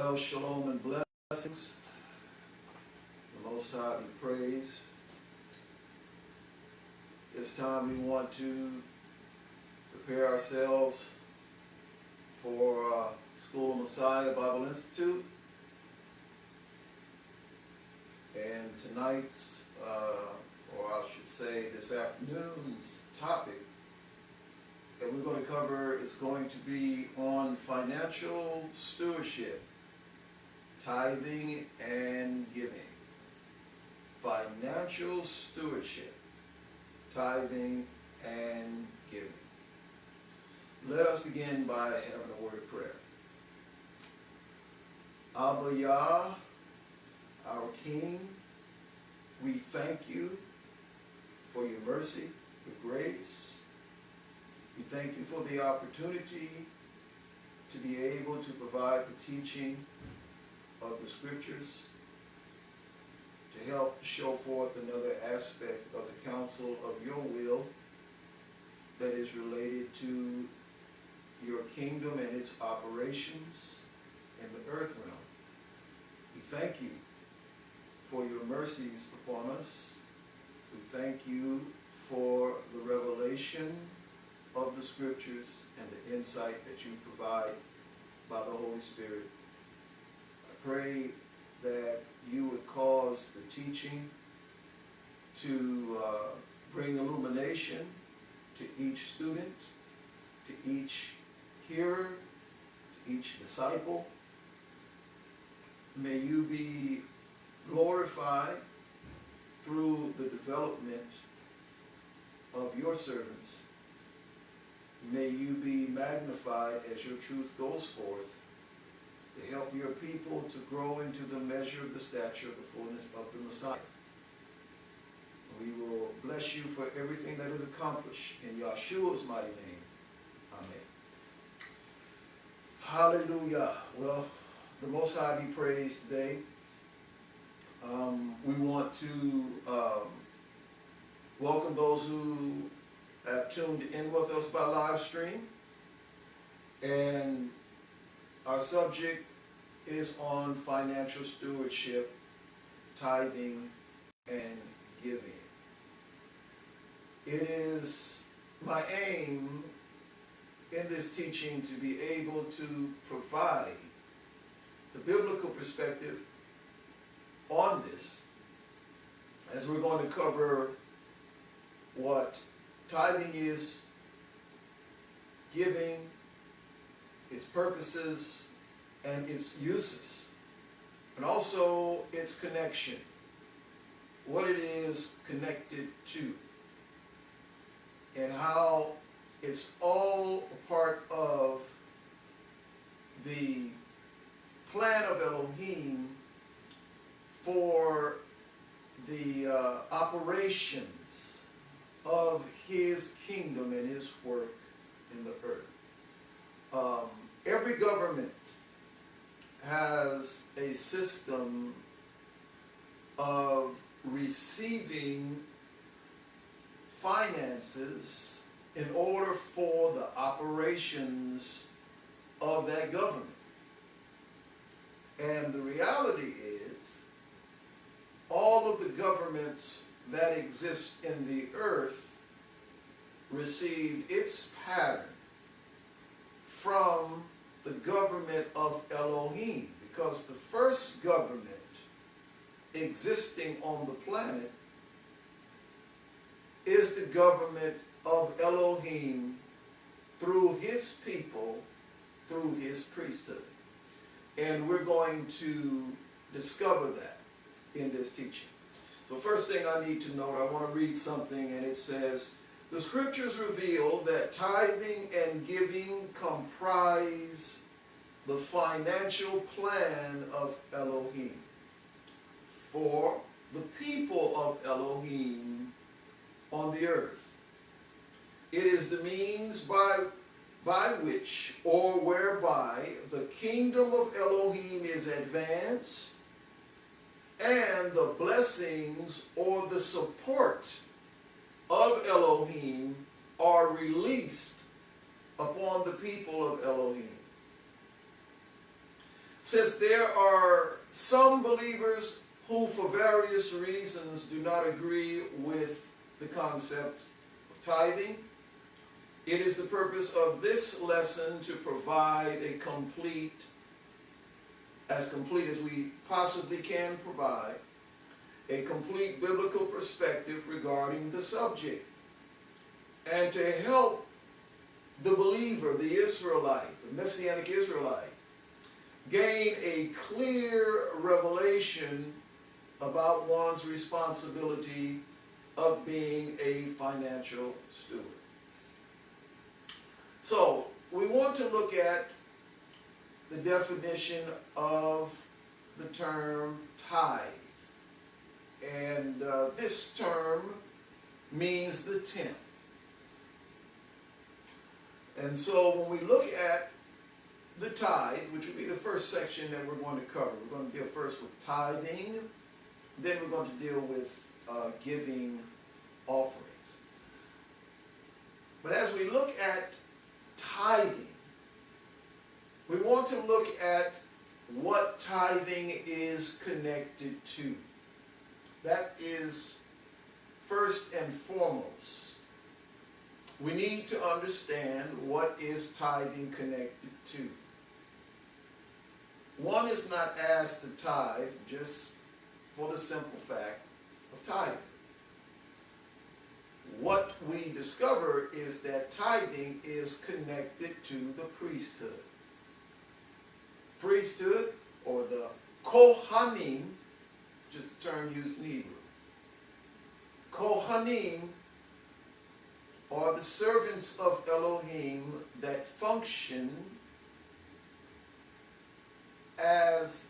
Well, shalom and blessings. The Most High be praised. This time we want to prepare ourselves for School of Messiah Bible Institute. And tonight's, or I should say this afternoon's topic that we're going to cover is going to be on financial stewardship, tithing and giving. Financial stewardship, tithing and giving. Let us begin by having a word of prayer. Abba Yah, our King, we thank you for your mercy, your grace. We thank you for the opportunity to be able to provide the teaching of the scriptures, to help show forth another aspect of the counsel of your will that is related to your kingdom and its operations in the earth realm. We thank you for your mercies upon us. We thank you for the revelation of the scriptures and the insight that you provide by the Holy Spirit. I pray that you would cause the teaching to bring illumination to each student, to each hearer, to each disciple. May you be glorified through the development of your servants. May you be magnified as your truth goes forth to help your people to grow into the measure of the stature of the fullness of the Messiah. We will bless you for everything that is accomplished in Yahshua's mighty name. Amen. Hallelujah. Well, the Most High be praised today. We want to welcome those who have tuned in with us by live stream. And our subject is on financial stewardship, tithing, and giving. It is my aim in this teaching to be able to provide the biblical perspective on this, as we're going to cover what tithing is, giving, its purposes, and its uses, and also its connection, what it is connected to, and how it's all a part of the plan of Elohim for the operations of his kingdom and his work in the earth. Every government has a system of receiving finances in order for the operations of that government. And the reality is, all of the governments that exist in the earth received its pattern from the government of Elohim, because the first government existing on the planet is the government of Elohim through his people, through his priesthood. And we're going to discover that in this teaching. So first thing I need to note, I want to read something, and it says, the scriptures reveal that tithing and giving comprise the financial plan of Elohim for the people of Elohim on the earth. It is the means by which or whereby the kingdom of Elohim is advanced, and the blessings or the support of Elohim are released upon the people of Elohim. Since there are some believers who for various reasons do not agree with the concept of tithing, it is the purpose of this lesson to provide a complete as we possibly can provide, a complete biblical perspective regarding the subject, and to help the believer, the Israelite, the Messianic Israelite, gain a clear revelation about one's responsibility of being a financial steward. So, we want to look at the definition of the term tithe. And this term means the tenth. And so when we look at the tithe, which will be the first section that we're going to cover, we're going to deal first with tithing, then we're going to deal with giving offerings. But as we look at tithing, we want to look at what tithing is connected to. That is first and foremost. We need to understand what is tithing connected to. One is not asked to tithe just for the simple fact of tithing. What we discover is that tithing is connected to the priesthood. Priesthood, or the Kohanim, just a term used in Hebrew. Kohanim are the servants of Elohim that function as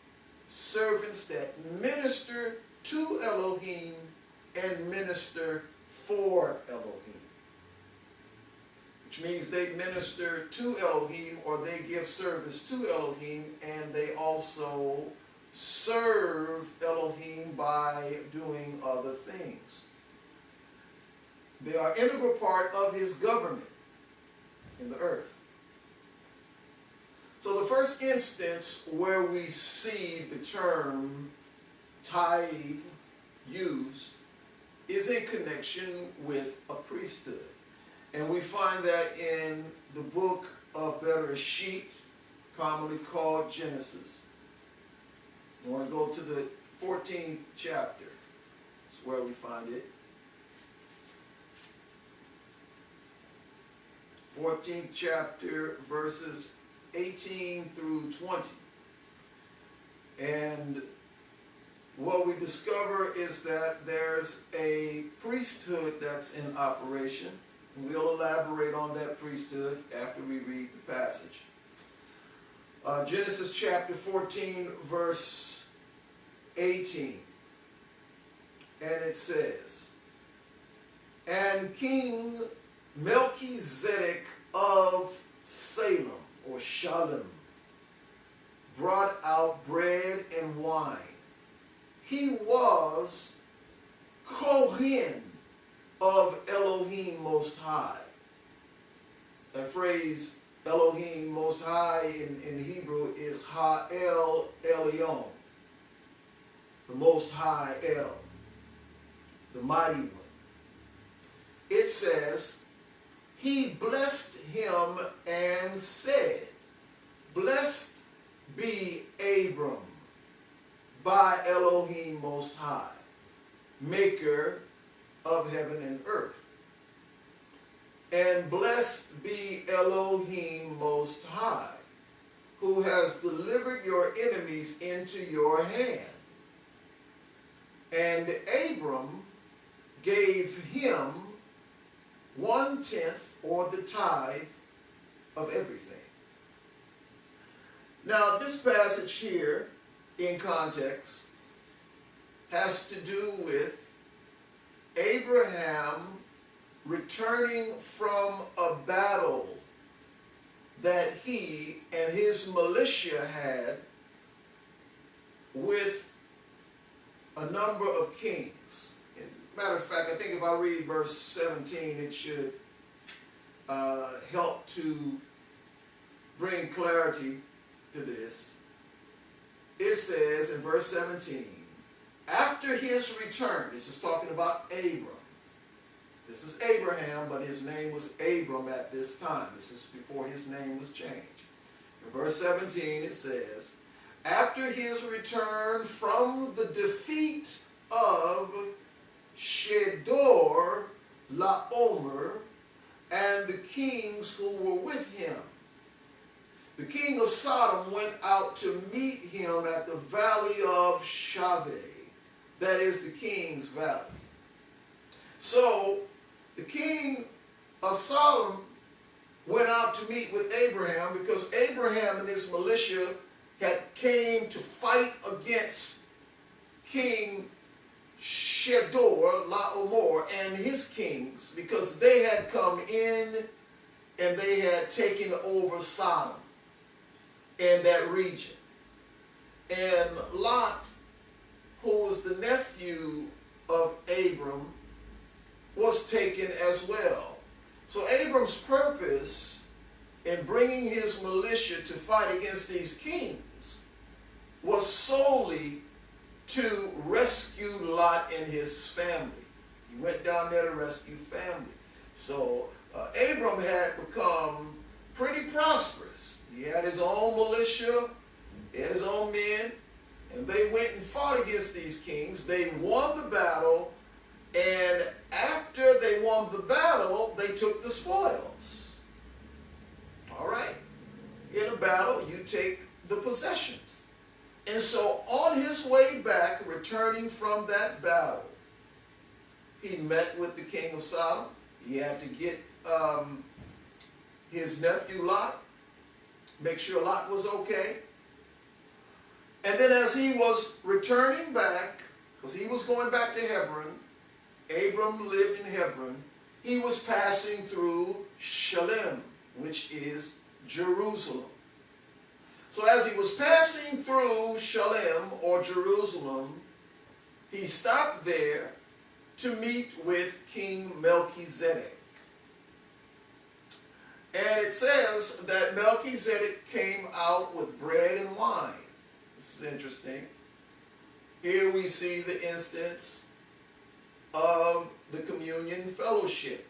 servants that minister to Elohim and minister for Elohim. Which means they minister to Elohim, or they give service to Elohim, and they also serve Elohim by doing other things. They are an integral part of his government in the earth. So the first instance where we see the term tithe used is in connection with a priesthood. And we find that in the book of Bereshit, commonly called Genesis. I want to go to the 14th chapter. That's where we find it. 14th chapter, verses 18 through 20. And what we discover is that there's a priesthood that's in operation. And we'll elaborate on that priesthood after we read the passage. Genesis chapter 14, verse 18. And it says, "And King Melchizedek of Salem," or Shalem, "brought out bread and wine. He was Kohen of Elohim Most High." That phrase, Elohim Most High, in Hebrew is Ha'el Elyon, the Most High El, the Mighty One. It says, "He blessed him and said, Blessed be Abram by Elohim Most High, maker of heaven and earth. And blessed be Elohim Most High, who has delivered your enemies into your hand." And Abram gave him 1/10, or the tithe, of everything. Now, this passage here, in context, has to do with Abraham returning from a battle that he and his militia had with a number of kings. Matter of fact, I think if I read verse 17, it should help to bring clarity to this. it says in verse 17, after his return, this is talking about Abram. This is Abraham, but his name was Abram at this time. This is before his name was changed. In verse 17 it says, after his return from the defeat of Shedor Laomer and the kings who were with him, the king of Sodom went out to meet him at the valley of Shaveh, that is the king's valley. So the king of Sodom went out to meet with Abraham because Abraham and his militia had came to fight against King Shedor Laomer and his kings, because they had come in and they had taken over Sodom and that region. And Lot, who was the nephew of Abram, was taken as well. So Abram's purpose in bringing his militia to fight against these kings was solely to rescue Lot and his family. He went down there to rescue family. So Abram had become pretty prosperous. He had his own militia, he had his own men, and they went and fought against these kings. They won the battle, and after they won the battle, they took the spoils. All right? In a battle, you take the possessions. And so on his way back, returning from that battle, he met with the king of Sodom. He had to get his nephew Lot, make sure Lot was okay. And then as he was returning back, because he was going back to Hebron, Abram lived in Hebron, he was passing through Shalem, which is Jerusalem. So as he was passing through Shalem or Jerusalem, he stopped there to meet with King Melchizedek. And it says that Melchizedek came out with bread and wine. This is interesting. Here we see the instance of the communion fellowship.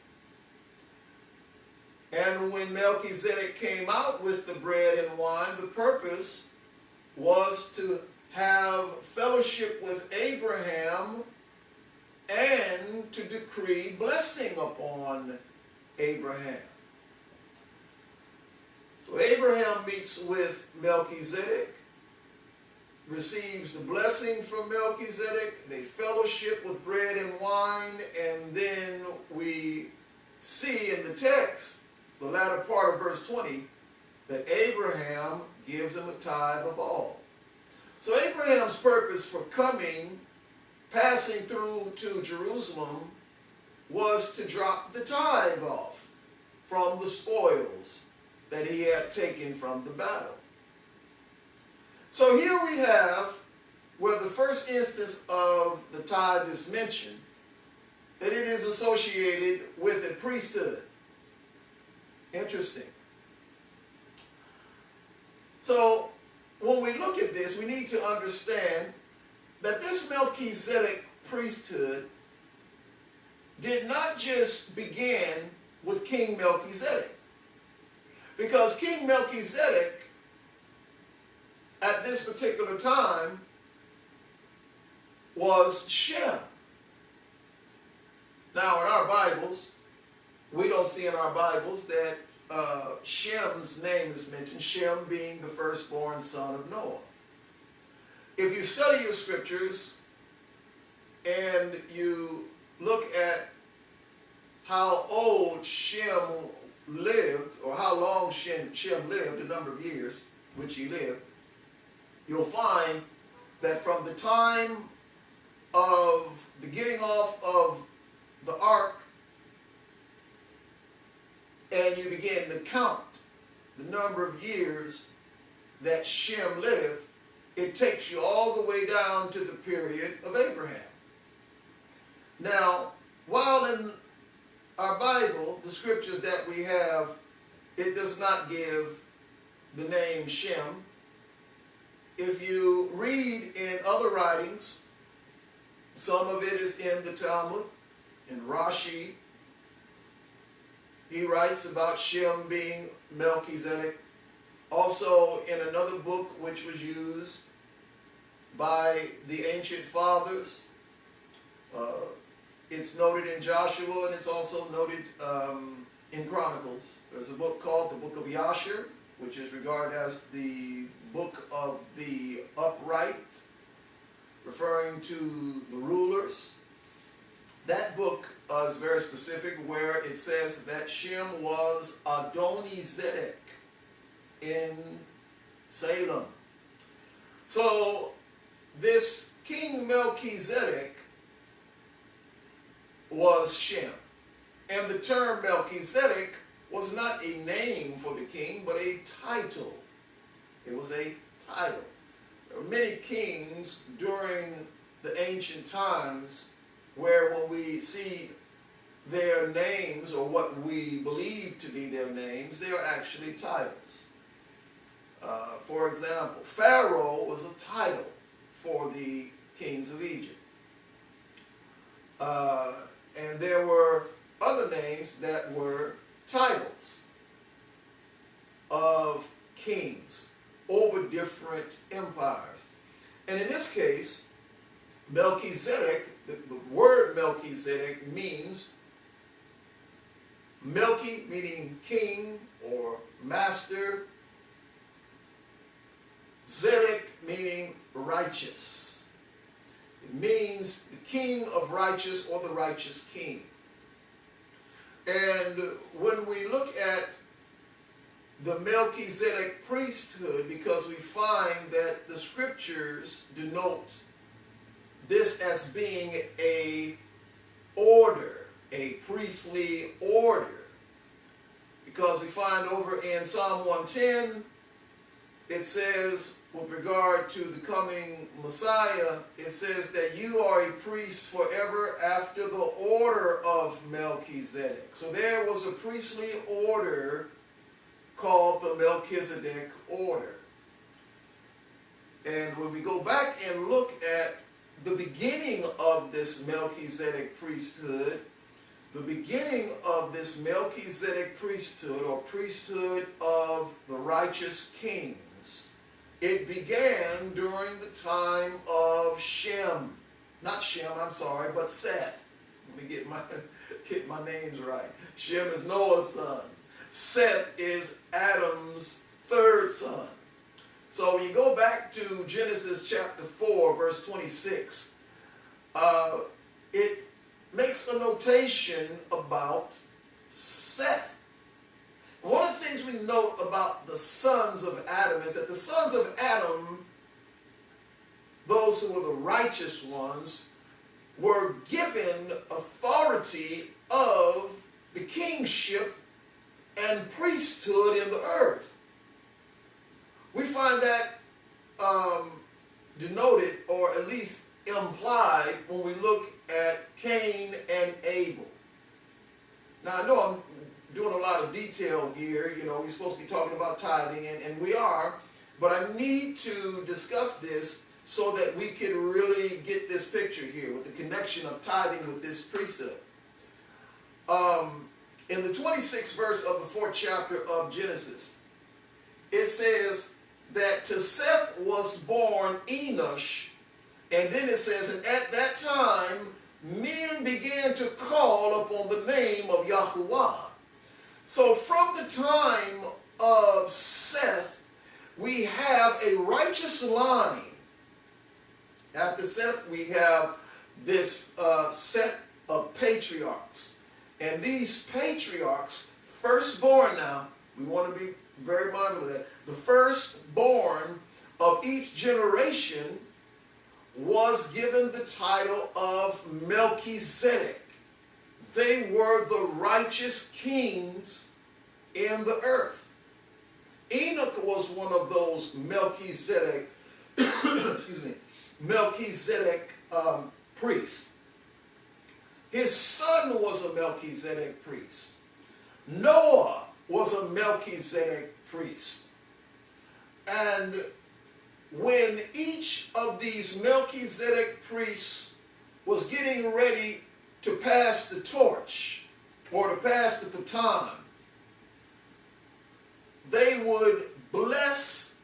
And when Melchizedek came out with the bread and wine, the purpose was to have fellowship with Abraham and to decree blessing upon Abraham. So Abraham meets with Melchizedek, receives the blessing from Melchizedek, they fellowship with bread and wine, and then we see in the text, the latter part of verse 20, that Abraham gives him a tithe of all. So Abraham's purpose for coming, passing through to Jerusalem, was to drop the tithe off from the spoils that he had taken from the battle. So here we have where the first instance of the tithe is mentioned, that it is associated with a priesthood. Interesting. So when we look at this, we need to understand that this Melchizedek priesthood did not just begin with King Melchizedek. Because King Melchizedek, at this particular time, was Shem. Now in our Bibles, we don't see in our Bibles that Shem's name is mentioned, Shem being the firstborn son of Noah. If you study your scriptures and you look at how old Shem lived, or how long Shem lived, the number of years which he lived, you'll find that from the time of the getting off of the ark, and you begin to count the number of years that Shem lived, it takes you all the way down to the period of Abraham. Now, while in our Bible, the scriptures that we have, it does not give the name Shem, if you read in other writings, some of it is in the Talmud, in Rashi. He writes about Shem being Melchizedek. Also in another book which was used by the ancient fathers, it's noted in Joshua, and it's also noted in Chronicles. There's a book called the Book of Yasher, which is regarded as the book of the upright, referring to the rulers. That book is very specific, where it says that Shem was Adonizedek in Salem. So this King Melchizedek was Shem. And the term Melchizedek was not a name for the king, but a title. It was a title. There were many kings during the ancient times where when we see their names, or what we believe to be their names, they are actually titles. For example, Pharaoh was a title for the kings of Egypt. And there were other names that were titles of kings over different empires. And in this case, Melchizedek, the word Melchizedek means Melchi, meaning king or master, Zedek, meaning righteous. It means the king of righteous, or the righteous king. And when we look at the Melchizedek priesthood, because we find that the scriptures denote this as being a order, a priestly order, because we find over in Psalm 110, it says, with regard to the coming Messiah, it says that you are a priest forever after the order of Melchizedek. So there was a priestly order called the Melchizedek order. And when we go back and look at the beginning of this Melchizedek priesthood, the beginning of this Melchizedek priesthood, or priesthood of the righteous kings, it began during the time of Shem. Not Shem, I'm sorry, but Seth. Let me get my names right. Shem is Noah's son. Seth is Adam's third son. So when you go back to Genesis chapter 4, verse 26, it makes a notation about Seth. One of the things we note about the sons of Adam is that the sons of Adam, those who were the righteous ones, were given authority of the kingship and priesthood in the earth. We find that denoted, or at least implied, when we look at Cain and Abel. Now, I know I'm doing a lot of detail here. You know, we're supposed to be talking about tithing, and we are, but I need to discuss this so that we can really get this picture here with the connection of tithing with this priesthood. In the 26th verse of the 4th chapter of Genesis, it says that to Seth was born Enosh, and then it says, and at that time men began to call upon the name of Yahuwah. So from the time of Seth, we have a righteous line. After Seth, we have this set of patriarchs. And these patriarchs, firstborn now, we want to be very mindful of that. The firstborn of each generation was given the title of Melchizedek. They were the righteous kings in the earth. Enoch was one of those Melchizedek, excuse me, Melchizedek priests. His son was a Melchizedek priest. Noah was a Melchizedek priest. And when each of these Melchizedek priests was getting ready to pass the torch or to pass the baton, they would bless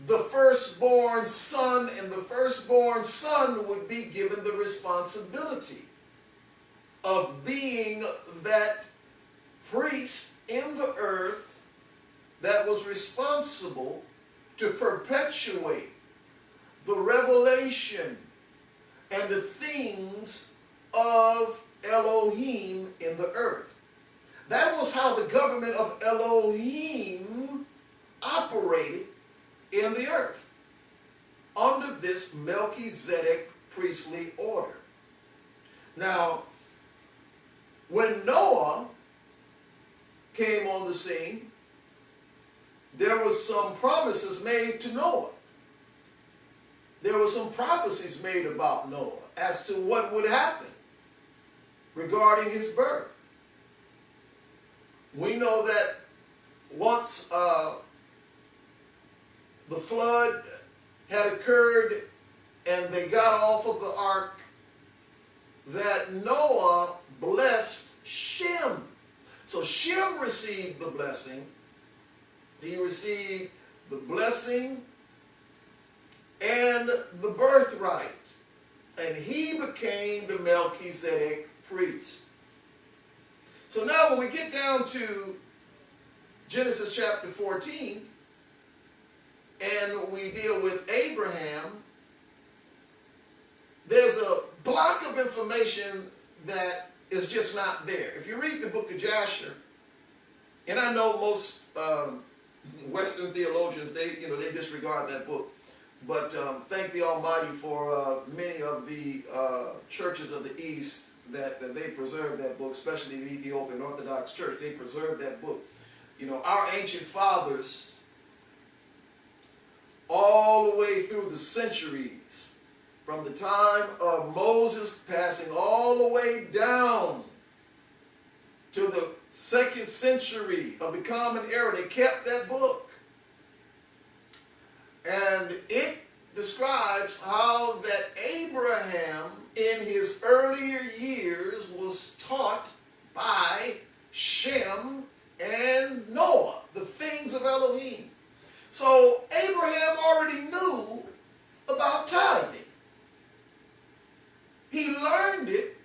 the firstborn son, and the firstborn son would be given the responsibility of being that priest in the earth that was responsible to perpetuate the revelation and the things of Elohim in the earth. That was how the government of Elohim operated in the earth, under this Melchizedek priestly order. Now, when Noah came on the scene, there was some promises made to Noah. There were some prophecies made about Noah as to what would happen regarding his birth. We know that once the flood had occurred and they got off of the ark, that Noah blessed Shem. So Shem received the blessing. He received the blessing and the birthright. And he became the Melchizedek priest. So now when we get down to Genesis chapter 14, and we deal with Abraham, there's a block of information that is just not there. If you read the book of Jasher, and I know most Western theologians, they disregard that book, but thank the Almighty for many of the churches of the East that they preserve that book, especially the Ethiopian Orthodox Church. They preserve that book. You know, our ancient fathers, all the way through the centuries, from the time of Moses passing all the way down to the 2nd century of the Common Era, they kept that book. And it describes how that Abraham in his earlier years was taught by Shem and Noah the things of Elohim. So Abraham already knew about tithing. He learned it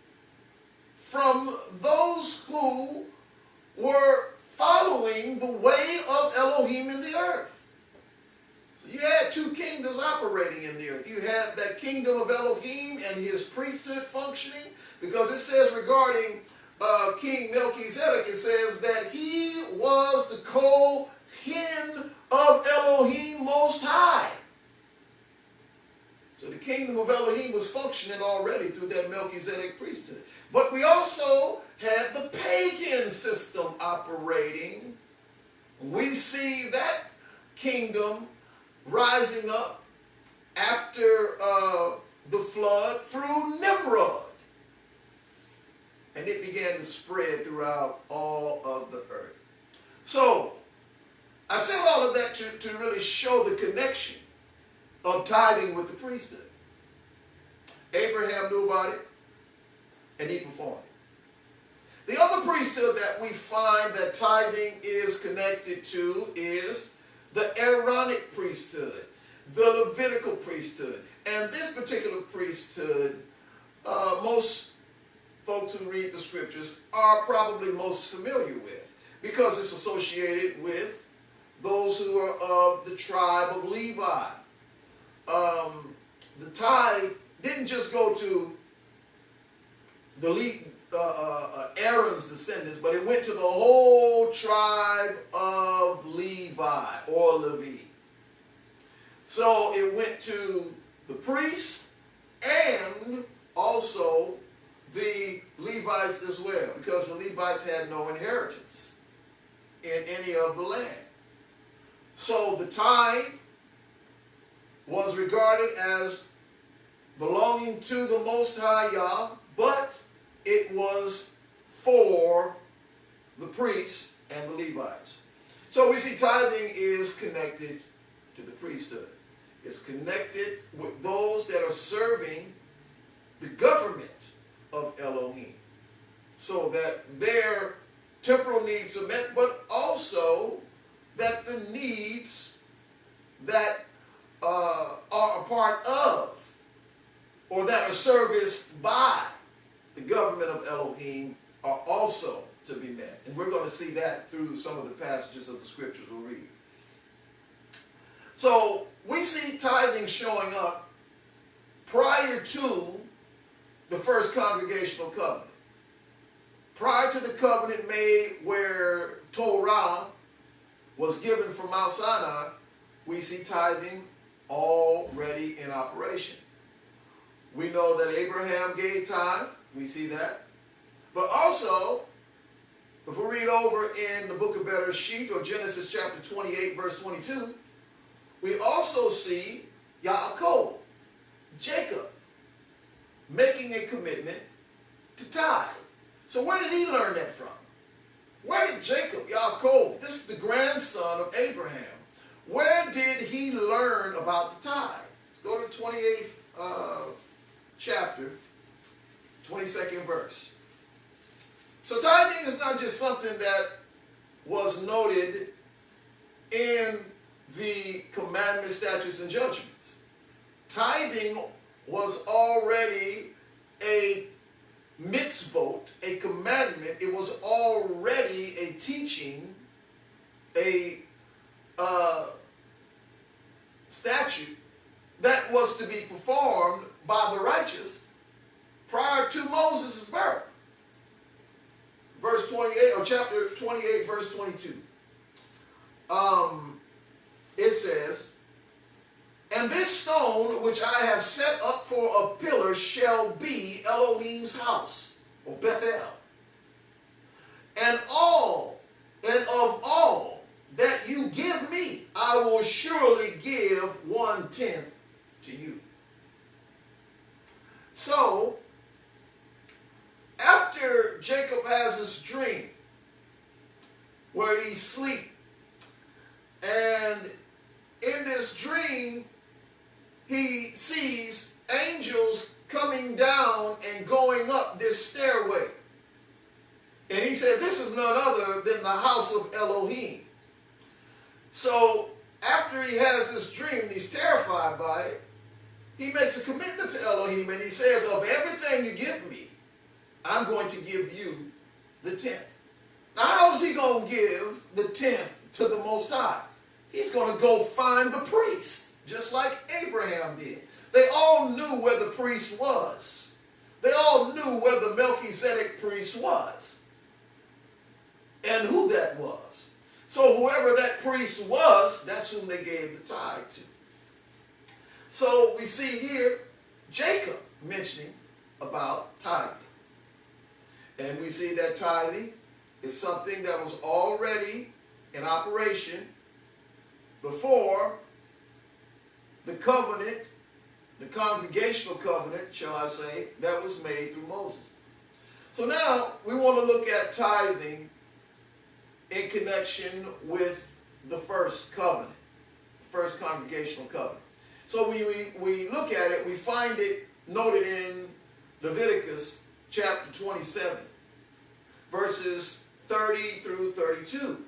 from those who were following the way of Elohim in the earth. So you had two kingdoms operating in the earth. You had that kingdom of Elohim and his priesthood functioning, because it says regarding King Melchizedek, it says that he was the Kohen of Elohim Most High. So the kingdom of Elohim was functioning already through that Melchizedek priesthood. But we also had the pagan system operating. We see that kingdom rising up after the flood through Nimrod. And it began to spread throughout all of the earth. So, I said all of that to really show the connection of tithing with the priesthood. Abraham knew about it, and he performed it. The other priesthood that we find that tithing is connected to is the Aaronic priesthood, the Levitical priesthood. And this particular priesthood, most folks who read the scriptures are probably most familiar with, because it's associated with those who are of the tribe of Levi. The tithe didn't just go to the Aaron's descendants, but it went to the whole tribe of Levi or Levi. So it went to the priests and also the Levites as well, because the Levites had no inheritance in any of the land. So the tithe was regarded as belonging to the Most High Yah, but it was for the priests and the Levites. So we see tithing is connected to the priesthood. It's connected with those that are serving the government of Elohim, so that their temporal needs are met, but also that the needs that are a part of or that are serviced by the government of Elohim are also to be met. And we're going to see that through some of the passages of the scriptures we'll read. So we see tithing showing up prior to the first congregational covenant. Prior to the covenant made where Torah was given from Mount Sinai, we see tithing already in operation. We know that Abraham gave tithe. We see that. But also, if we read over in the book of Bereshit, or Genesis chapter 28, verse 22, we also see Yaakov, Jacob, making a commitment to tithe. So where did he learn that from? Where did Jacob, Yaakov, this is the grandson of Abraham, where did he learn about the tithe? Let's go to 28th chapter, 22nd verse. So tithing is not just something that was noted in the commandments, statutes, and judgments. Tithing was already a mitzvot, a commandment. It was already a teaching, a statute that was to be performed by the righteous prior to Moses' birth. Verse 28, or chapter 28, verse 22. It says, "And this stone which I have set up for a pillar shall be Elohim's house," or Bethel. And of all that you give me, I will surely give 1/10 to you." So, after Jacob has this dream where he's asleep, and in this dream he sees angels coming down and going up this stairway. And he said, this is none other than the house of Elohim. So after he has this dream and he's terrified by it, he makes a commitment to Elohim and he says, of everything you give me, I'm going to give you the 10th. Now how is he going to give the 10th to the Most High? He's going to go find the priest, just like Abraham did. They all knew where the priest was. They all knew where the Melchizedek priest was and who that was. So whoever that priest was, that's whom they gave the tithe to. So we see here Jacob mentioning about tithing. And we see that tithing is something that was already in operation before the covenant, the congregational covenant, shall I say, that was made through Moses. So now we want to look at tithing in connection with the first covenant, the first congregational covenant. So we look at it, we find it noted in Leviticus chapter 27, verses 30 through 32.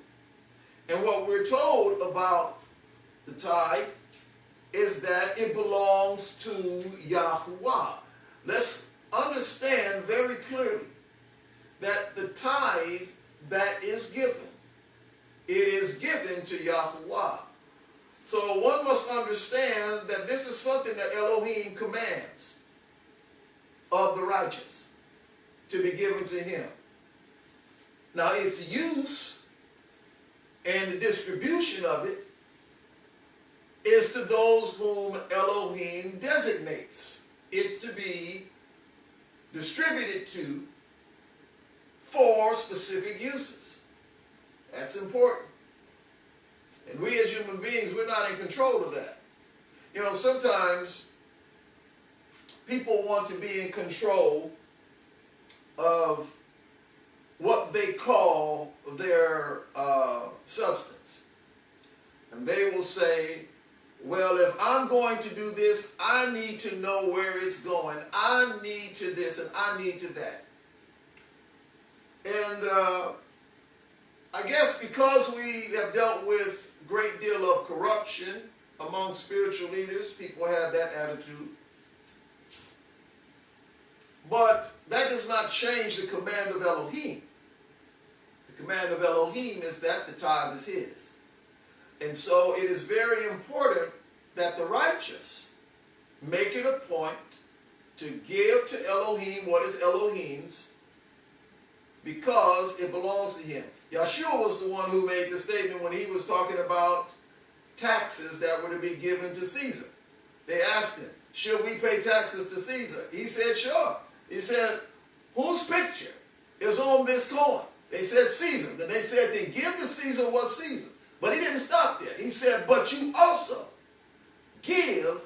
And what we're told about the tithe is that it belongs to Yahuwah. Let's understand very clearly that the tithe that is given, it is given to Yahuwah. So one must understand that this is something that Elohim commands of the righteous to be given to him. Now its use and the distribution of it is to those whom Elohim designates it to be distributed to for specific uses. That's important. And we as human beings, we're not in control of that. You know, sometimes people want to be in control of what they call their substance. And they will say, well, if I'm going to do this, I need to know where it's going. I need to this and I need to that. And I guess because we have dealt with a great deal of corruption among spiritual leaders, people have that attitude. But that does not change the command of Elohim. The command of Elohim is that the tithe is his. And so it is very important that the righteous make it a point to give to Elohim what is Elohim's, because it belongs to him. Yeshua was the one who made the statement when he was talking about taxes that were to be given to Caesar. They asked him, should we pay taxes to Caesar? He said, sure. He said, whose picture is on this coin? They said, Caesar. Then they said, then give to Caesar what's Caesar. But he didn't stop there. He said, but you also give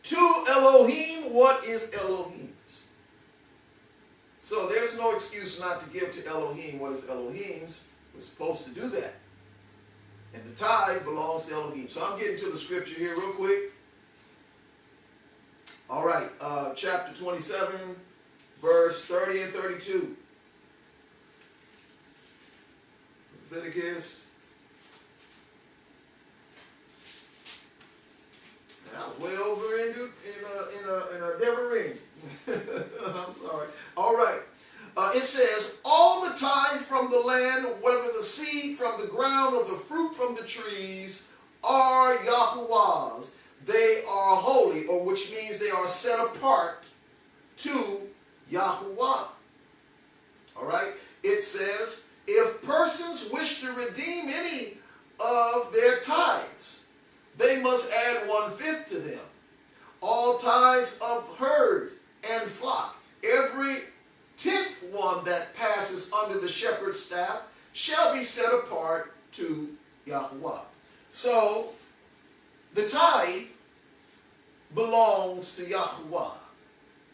to Elohim what is Elohim's. So there's no excuse not to give to Elohim what is Elohim's. We're supposed to do that. And the tithe belongs to Elohim. So I'm getting to the scripture here real quick. All right, chapter 27, verse 30 and 32. Leviticus. I was way over in a devil ring. I'm sorry. All right. It says, all the tithe from the land, whether the seed from the ground or the fruit from the trees, are Yahuwah's. They are holy, or which means they are set apart to Yahuwah. All right. It says, if persons wish to redeem any of their tithes, they must add 1/5 to them. All tithes of herd and flock, every 10th one that passes under the shepherd's staff, shall be set apart to Yahuwah. So, the tithe belongs to Yahuwah.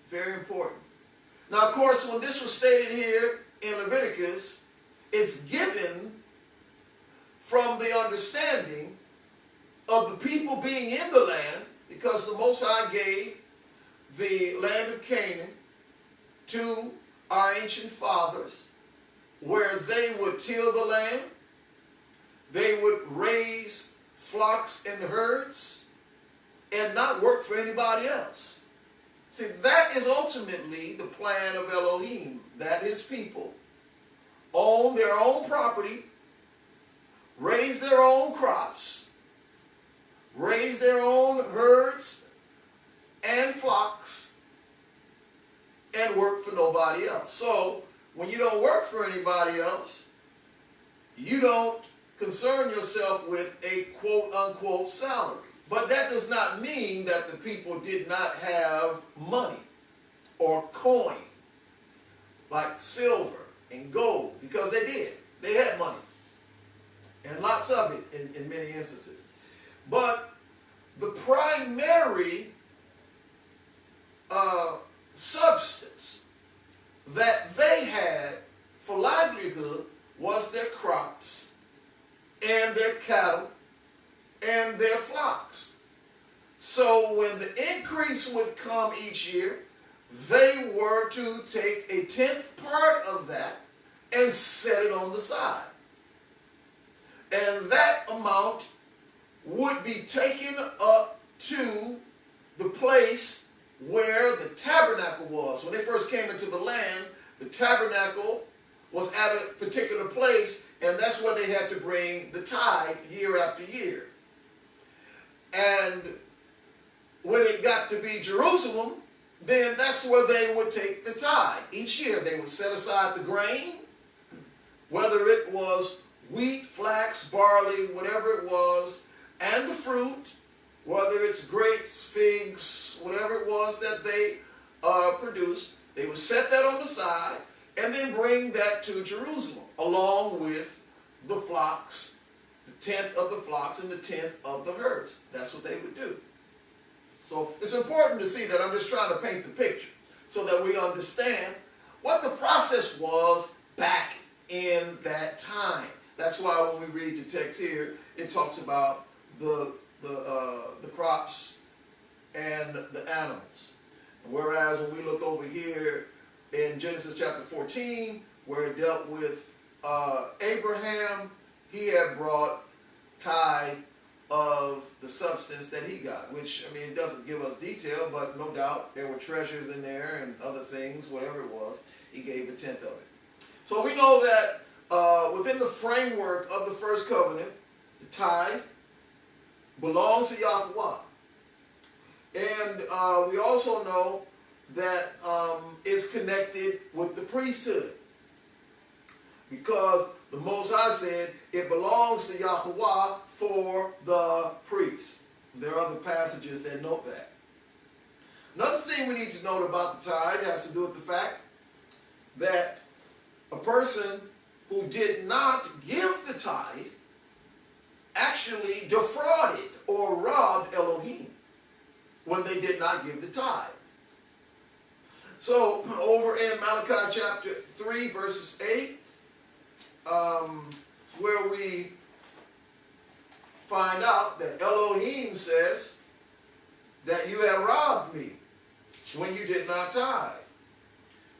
Very important. Now, of course, when this was stated here in Leviticus, it's given from the understanding of the people being in the land, because the Most High gave the land of Canaan to our ancient fathers, where they would till the land, they would raise flocks and herds, and not work for anybody else. See, that is ultimately the plan of Elohim, that his people own their own property, raise their own crops, raise their own herds and flocks, and work for nobody else. So, when you don't work for anybody else, you don't concern yourself with a quote-unquote salary. But that does not mean that the people did not have money or coin, like silver and gold, because they did. They had money, and lots of it in many instances. But the primary substance that they had for livelihood was their crops and their cattle and their flocks. So when the increase would come each year, they were to take a 10th part of that and set it on the side. And that amount would be taken up to the place where the tabernacle was. When they first came into the land, the tabernacle was at a particular place, and that's where they had to bring the tithe year after year. And when it got to be Jerusalem, then that's where they would take the tithe. Each year they would set aside the grain, whether it was wheat, flax, barley, whatever it was, and the fruit, whether it's grapes, figs, whatever it was that they produced. They would set that on the side and then bring that to Jerusalem, along with the flocks, the 10th of the flocks and the 10th of the herds. That's what they would do. So it's important to see that. I'm just trying to paint the picture so that we understand what the process was back in that time. That's why when we read the text here, it talks about the the crops and the animals. Whereas when we look over here in Genesis chapter 14, where it dealt with Abraham, he had brought tithe of the substance that he got, which, I mean, it doesn't give us detail, but no doubt there were treasures in there and other things, whatever it was, he gave a tenth of it. So we know that within the framework of the first covenant, the tithe belongs to Yahweh. And we also know that it's connected with the priesthood, because the Most High said it belongs to Yahweh for the priests. There are other passages that note that. Another thing we need to note about the tithe has to do with the fact that a person who did not give the tithe actually defrauded or robbed Elohim when they did not give the tithe. So over in Malachi chapter 3 verses 8, where we find out that Elohim says that you have robbed me when you did not tithe.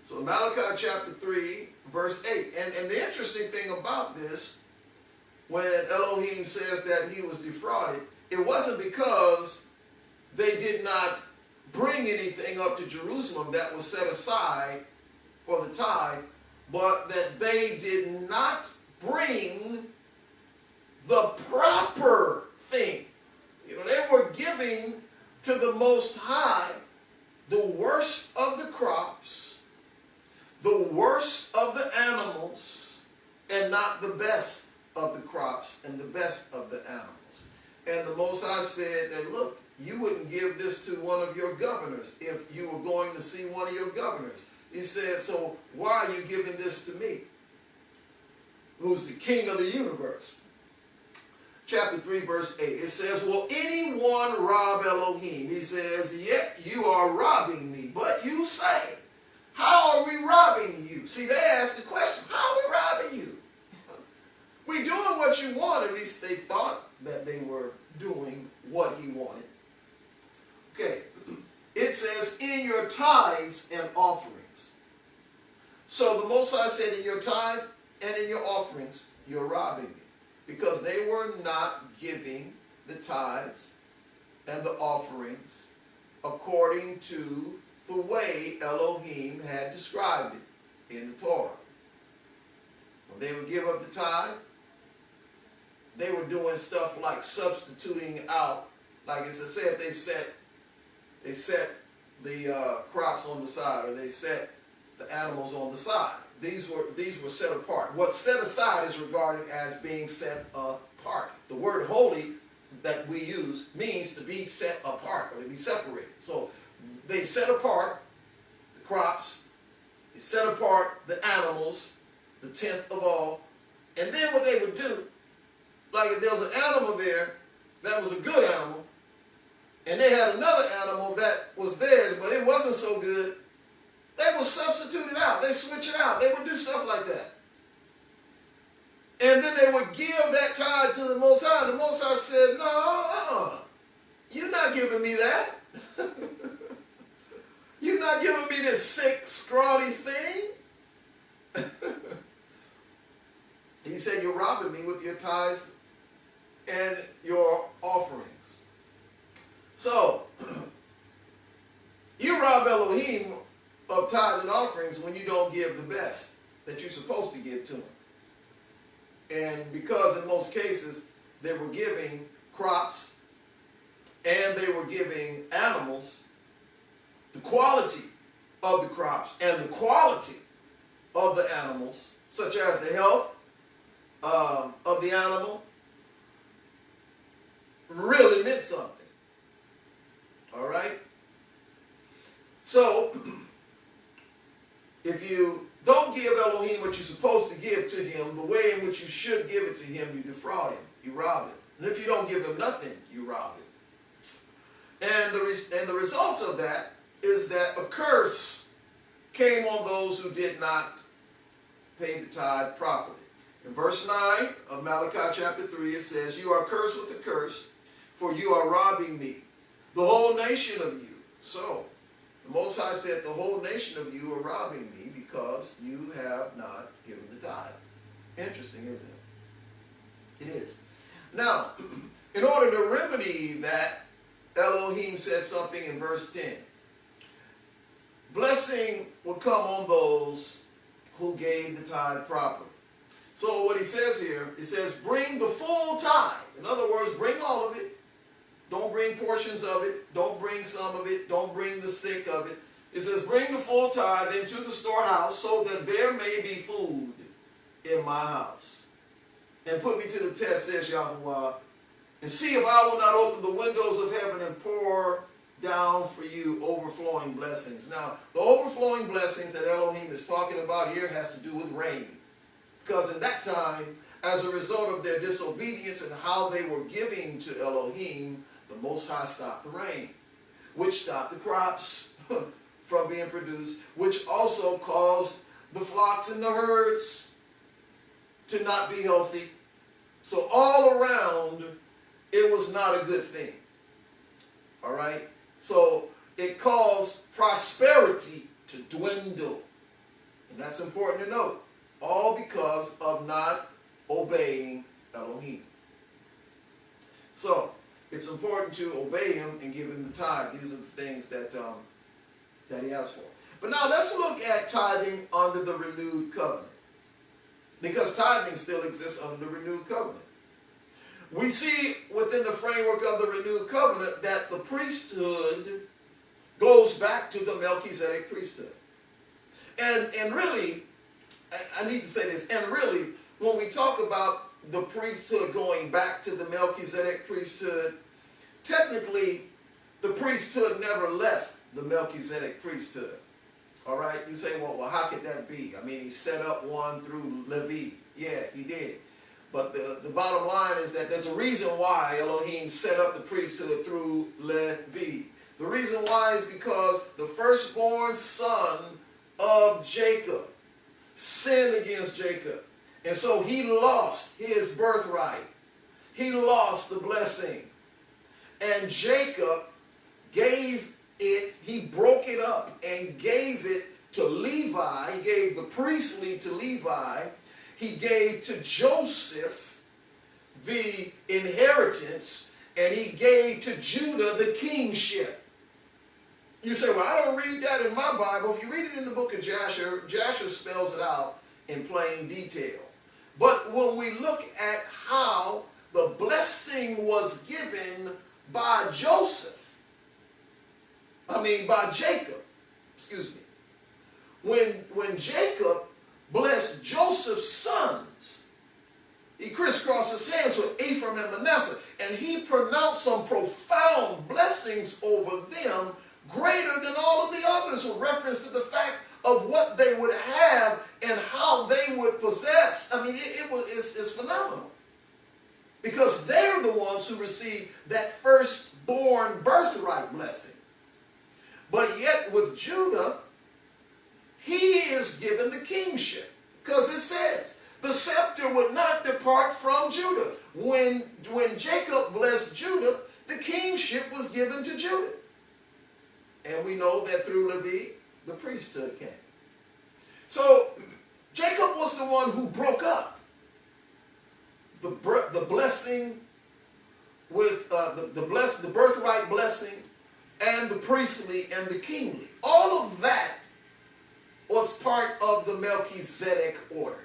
So Malachi chapter 3 verse 8. And the interesting thing about this, when Elohim says that he was defrauded, it wasn't because they did not bring anything up to Jerusalem that was set aside for the tithe, but that they did not bring the proper thing. You know, they were giving to the Most High the worst of the crops, the worst of the animals, and not the best of the crops and the best of the animals. And the Most High said that, look, you wouldn't give this to one of your governors if you were going to see one of your governors. He said, so why are you giving this to me, who's the king of the universe? Chapter 3, verse 8, it says, will anyone rob Elohim? He says, yet you are robbing me. But you say, how are we robbing you? See, they asked the question, how are we robbing you? We doing what you want. At least they thought that they were doing what he wanted. Okay, it says, in your tithes and offerings. So the Most High said, in your tithe and in your offerings, you're robbing me. Because they were not giving the tithes and the offerings according to the way Elohim had described it in the Torah. When they would give up the tithe, they were doing stuff like substituting out, like as I said, they set the crops on the side, or they set the animals on the side. These were set apart. What's set aside is regarded as being set apart. The word holy that we use means to be set apart or to be separated. So they set apart the crops, they set apart the animals, the tenth of all, and then what they would do, like if there was an animal there that was a good animal, and they had another animal that was theirs, but it wasn't so good, they would substitute it out. They switch it out. They would do stuff like that. And then they would give that tithe to the Most High. The Most High said, no, you're not giving me that. You're not giving me this sick, scrawny thing. He said, you're robbing me with your tithes and your offerings. So, you rob Elohim of tithes and offerings when you don't give the best that you're supposed to give to him. And because in most cases they were giving crops and they were giving animals, the quality of the crops and the quality of the animals, such as the health of the animal, really meant something. All right? So, if you don't give Elohim what you're supposed to give to him, the way in which you should give it to him, you defraud him, you rob him. And if you don't give him nothing, you rob him. And the results of that is that a curse came on those who did not pay the tithe properly. In verse 9 of Malachi chapter 3, it says, you are cursed with a curse, for you are robbing me, the whole nation of you. So the Most High said, the whole nation of you are robbing me because you have not given the tithe. Interesting, isn't it? It is. Now, in order to remedy that, Elohim said something in verse 10. Blessing will come on those who gave the tithe properly. So what he says here, it says, bring the full tithe. In other words, bring all of it. Don't bring portions of it. Don't bring some of it. Don't bring the sick of it. It says, bring the full tithe into the storehouse so that there may be food in my house. And put me to the test, says Yahuwah, and see if I will not open the windows of heaven and pour down for you overflowing blessings. Now, the overflowing blessings that Elohim is talking about here has to do with rain. Because in that time, as a result of their disobedience and how they were giving to Elohim, the Most High stopped the rain, which stopped the crops from being produced, which also caused the flocks and the herds to not be healthy. So all around, it was not a good thing. All right? So it caused prosperity to dwindle. And that's important to note. All because of not obeying Elohim. So it's important to obey him and give him the tithe. These are the things that he asked for. But now let's look at tithing under the renewed covenant. Because tithing still exists under the renewed covenant. We see within the framework of the renewed covenant that the priesthood goes back to the Melchizedek priesthood. And really, I need to say this, and really, when we talk about the priesthood going back to the Melchizedek priesthood, technically, the priesthood never left the Melchizedek priesthood. All right? You say, well, how could that be? I mean, he set up one through Levi. Yeah, he did. But the bottom line is that there's a reason why Elohim set up the priesthood through Levi. The reason why is because the firstborn son of Jacob sinned against Jacob. And so he lost his birthright. He lost the blessing. And Jacob gave it, he broke it up and gave it to Levi. He gave the priestly to Levi. He gave to Joseph the inheritance, and he gave to Judah the kingship. You say, well, I don't read that in my Bible. If you read it in the book of Jasher, Jasher spells it out in plain detail. But when we look at how the blessing was given by by Jacob, excuse me. When Jacob blessed Joseph's sons, he crisscrossed his hands with Ephraim and Manasseh, and he pronounced some profound blessings over them, greater than all of the others, with reference to the fact of what they would have and how they would possess. I mean, it's phenomenal. Because they're the ones who received that firstborn birthright blessing. But yet with Judah, he is given the kingship. Because it says, the scepter would not depart from Judah. When Jacob blessed Judah, the kingship was given to Judah. And we know that through Levi, the priesthood came. So Jacob was the one who broke up the blessing with the birthright blessing and the priestly and the kingly. All of that was part of the Melchizedek order.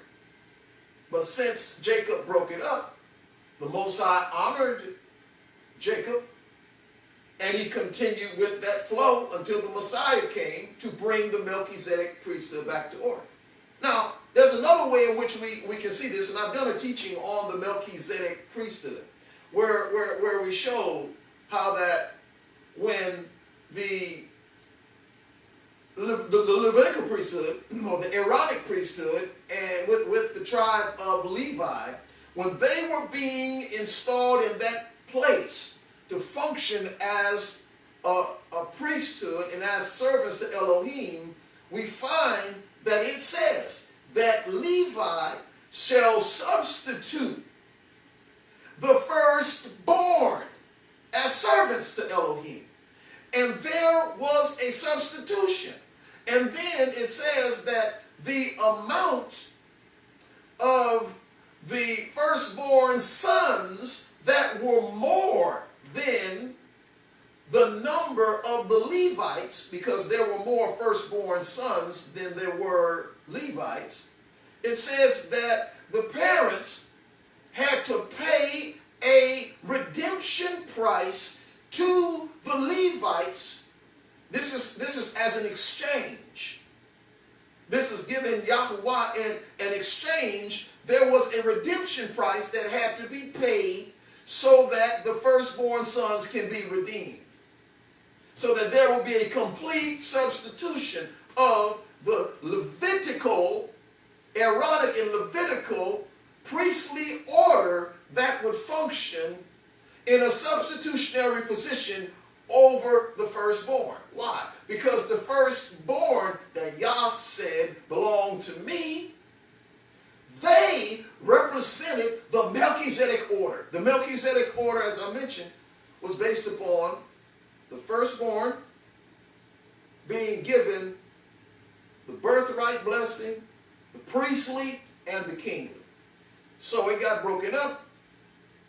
But since Jacob broke it up, the Most High honored Jacob, and he continued with that flow until the Messiah came to bring the Melchizedek priesthood back to order. Now, there's another way in which we can see this, and I've done a teaching on the Melchizedek priesthood, where we showed how that when the Levitical priesthood, or the Aaronic priesthood, and with the tribe of Levi, when they were being installed in that place to function as a priesthood and as servants to Elohim, we find that it says that Levi shall substitute the firstborn as servants to Elohim. And there was a substitution. And then it says that the amount of the firstborn sons that were more than the number of the Levites, because there were more firstborn sons than there were Levites, it says that the parents had to pay a redemption price to the Levites. This is as an exchange. This is giving Yahweh in exchange. There was a redemption price that had to be paid so that the firstborn sons can be redeemed. So that there will be a complete substitution of the Levitical, Aaronic and Levitical priestly order that would function in a substitutionary position over the firstborn. Why? Because the firstborn that Yah said belonged to me, they represented the Melchizedek order. The Melchizedek order, as I mentioned, was based upon the firstborn being given the birthright blessing, the priestly, and the kingly. So it got broken up,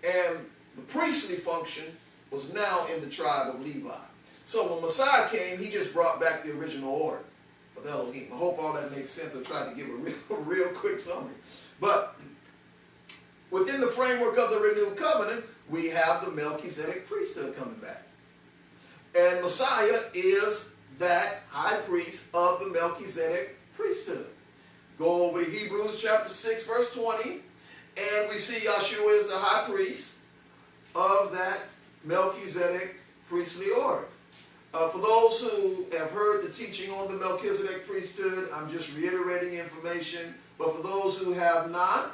and the priestly function was now in the tribe of Levi. So when Messiah came, he just brought back the original order of Elohim. I hope all that makes sense. I tried to give a real quick summary. But within the framework of the renewed covenant, we have the Melchizedek priesthood coming back. And Messiah is that high priest of the Melchizedek priesthood. Go over to Hebrews chapter 6, verse 20, and we see Yahshua is the high priest of that Melchizedek priestly order. For those who have heard the teaching on the Melchizedek priesthood, I'm just reiterating information. But for those who have not,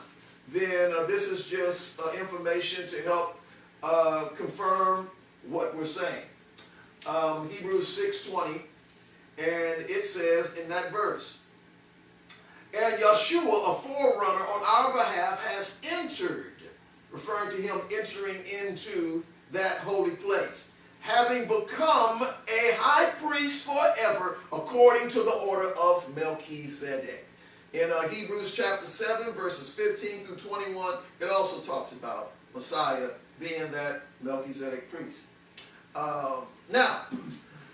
then this is just information to help confirm what we're saying. Hebrews 6:20, and it says in that verse, and Yahshua, a forerunner on our behalf, has entered, referring to him entering into that holy place, having become a high priest forever, according to the order of Melchizedek. In Hebrews chapter 7, verses 15 through 21, it also talks about Messiah being that Melchizedek priest. Now,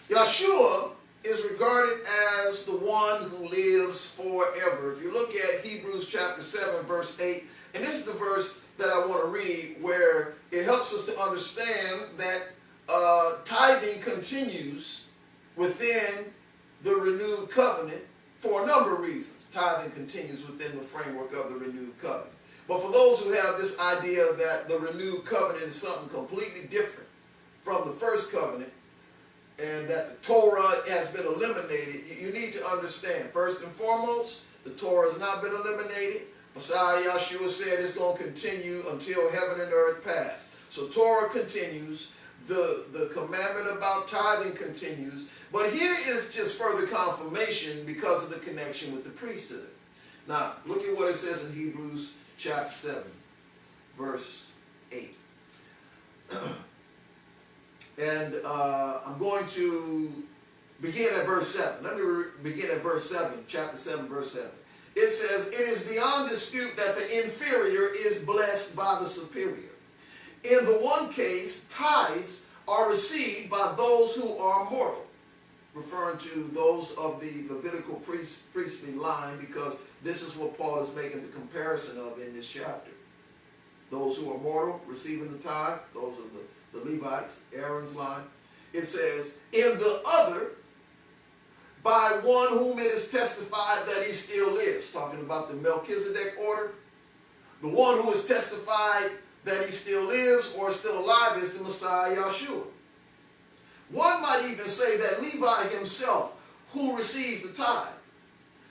Yahshua is regarded as the one who lives forever. If you look at Hebrews chapter 7, verse 8, and this is the verse that I want to read, where it helps us to understand that tithing continues within the renewed covenant for a number of reasons. Tithing continues within the framework of the renewed covenant. But for those who have this idea that the renewed covenant is something completely different from the first covenant, and that the Torah has been eliminated, you need to understand, first and foremost, the Torah has not been eliminated. Messiah Yahshua said it's going to continue until heaven and earth pass. So Torah continues. The commandment about tithing continues. But here is just further confirmation because of the connection with the priesthood. Now, look at what it says in Hebrews chapter 7, verse 8. And I'm going to begin at verse 7. Let me begin at verse 7, chapter 7, verse 7. It says, it is beyond dispute that the inferior is blessed by the superior. In the one case, tithes are received by those who are mortal, referring to those of the Levitical priestly line, because this is what Paul is making the comparison of in this chapter. Those who are mortal receiving the tithe, those are the Levites, Aaron's line. It says, in the other, by one whom it is testified that he still lives. Talking about the Melchizedek order. The one who is testified that he still lives or still alive is the Messiah Yahshua. One might even say that Levi himself, who received the tithe,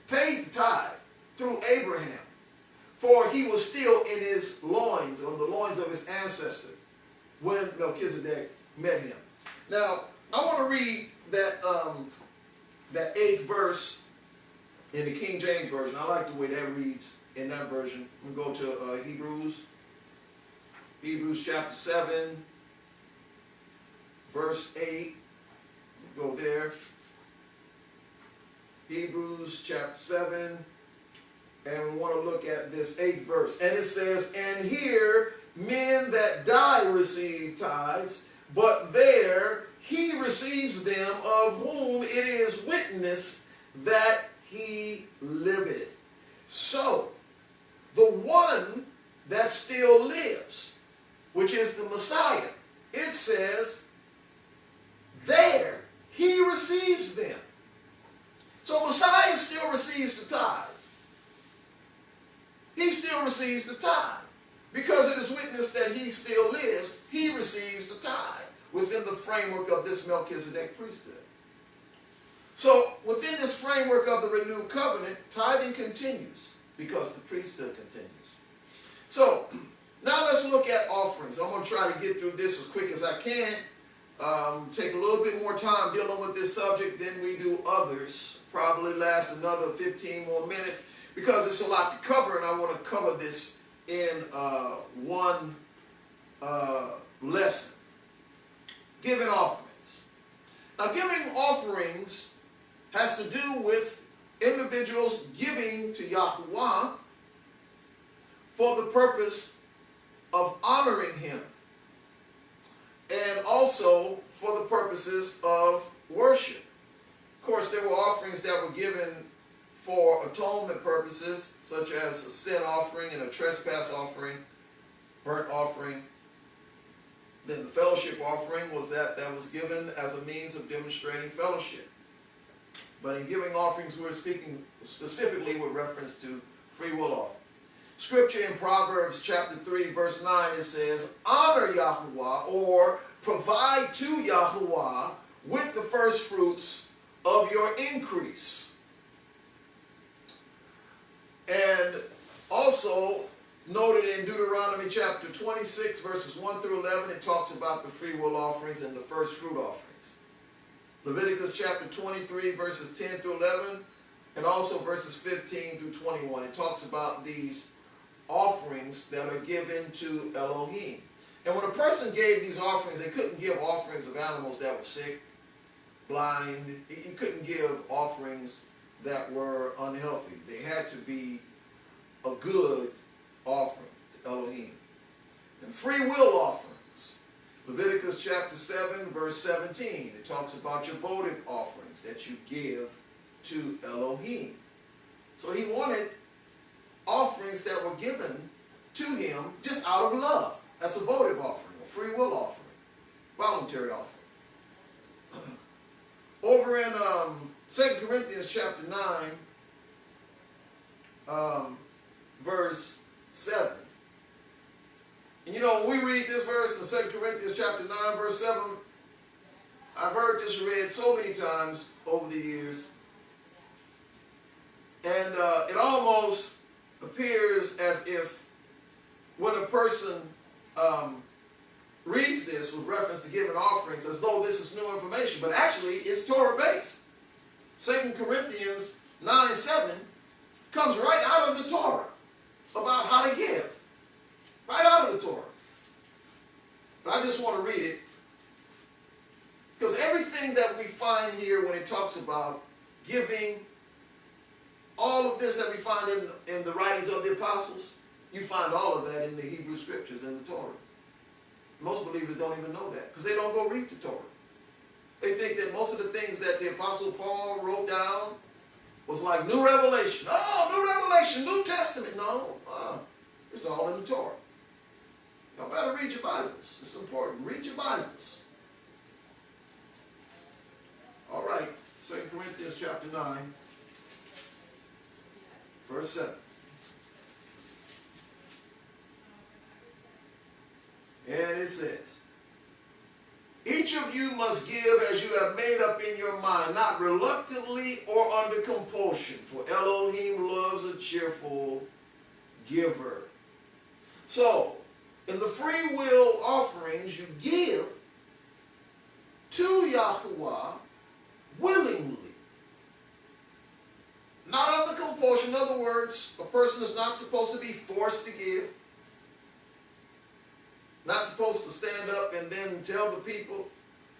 paid the tithe through Abraham, for he was still in his loins, or the loins of his ancestor, when Melchizedek met him. Now, I want to read that 8th verse in the King James Version. I like the way that reads in that version. I'm going to go to Hebrews chapter 7, verse 8. Go there. Hebrews chapter 7. And we want to look at this 8th verse. And it says, and here men that die receive tithes, but there he receives them of whom it is witnessed that he liveth. So, the one that still lives, which is the Messiah, it says, there he receives them. So Messiah still receives the tithe. He still receives the tithe. Because it is witnessed that he still lives, he receives the tithe within the framework of this Melchizedek priesthood. So within this framework of the renewed covenant, tithing continues because the priesthood continues. So now let's look at offerings. I'm going to try to get through this as quick as I can. Take a little bit more time dealing with this subject than we do others. Probably last another 15 more minutes because it's a lot to cover, and I want to cover this in one lesson. Giving offerings. Now, giving offerings has to do with individuals giving to Yahuwah for the purpose of honoring him, and also for the purposes of worship. Of course, there were offerings that were given for atonement purposes, such as a sin offering and a trespass offering, burnt offering. Then the fellowship offering was that was given as a means of demonstrating fellowship. But in giving offerings, we're speaking specifically with reference to free will offering. Scripture in Proverbs chapter 3, verse 9, it says, honor Yahuwah, or provide to Yahuwah with the first fruits of your increase. And also noted in Deuteronomy chapter 26, verses 1 through 11, it talks about the free will offerings and the first fruit offerings. Leviticus chapter 23, verses 10 through 11, and also verses 15 through 21. It talks about these offerings that are given to Elohim. And when a person gave these offerings, they couldn't give offerings of animals that were sick, blind. You couldn't give offerings that were unhealthy. They had to be a good offering to Elohim. And free will offerings. Leviticus chapter 7, verse 17. It talks about your votive offerings that you give to Elohim. So he wanted offerings that were given to him just out of love. That's a votive offering, a free will offering, voluntary offering. Over in 2 Corinthians chapter 9, verse 7. And you know, when we read this verse in 2 Corinthians chapter 9, verse 7, I've heard this read so many times over the years. And it almost appears as if when a person reads this with reference to giving offerings, as though this is new information, but actually it's Torah-based. 2 Corinthians 9:7 comes right out of the Torah about how to give. Right out of the Torah. But I just want to read it, because everything that we find here when it talks about giving, all of this that we find in the writings of the apostles, you find all of that in the Hebrew scriptures in the Torah. Most believers don't even know that because they don't go read the Torah. They think that most of the things that the Apostle Paul wrote down was like new revelation. Oh, new revelation, New Testament. No, it's all in the Torah. Y'all better read your Bibles. It's important. Read your Bibles. All right, 2 Corinthians chapter 9, verse 7. And it says, each of you must give as you have made up in your mind, not reluctantly or under compulsion, for Elohim loves a cheerful giver. So, in the free will offerings, you give to Yahuwah willingly. Not under compulsion. In other words, a person is not supposed to be forced to give. Not supposed to stand up and then tell the people,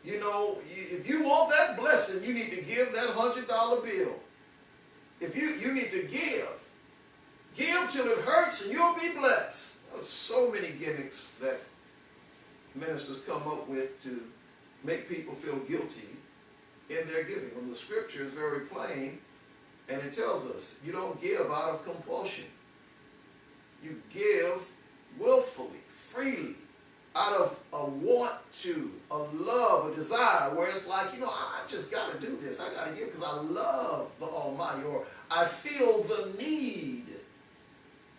You know, if you want that blessing, you need to give that $100 bill. If you need to give till it hurts and you'll be blessed. There's so many gimmicks that ministers come up with to make people feel guilty in their giving. When the scripture is very plain, and it tells us you don't give out of compulsion. You give willfully, freely, out of a want to, a love, a desire, where it's like, you know, I just got to do this. I got to give because I love the Almighty, or I feel the need,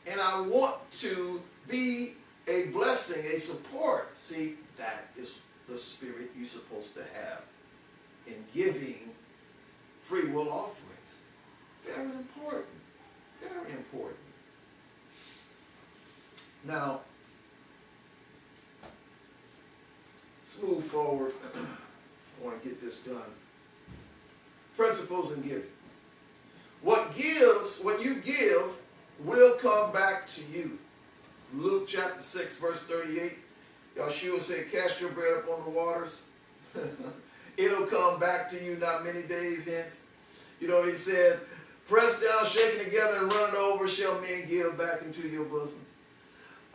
and I want to be a blessing, a support. See, that is the spirit you're supposed to have in giving free will offerings. Very important. Very important. Now, let's move forward. I want to get this done. Principles in giving. What you give will come back to you. Luke chapter 6, verse 38. Yeshua said, cast your bread upon the waters. It'll come back to you not many days hence. You know, he said, pressed down, shaken together, and run over shall men give back into your bosom.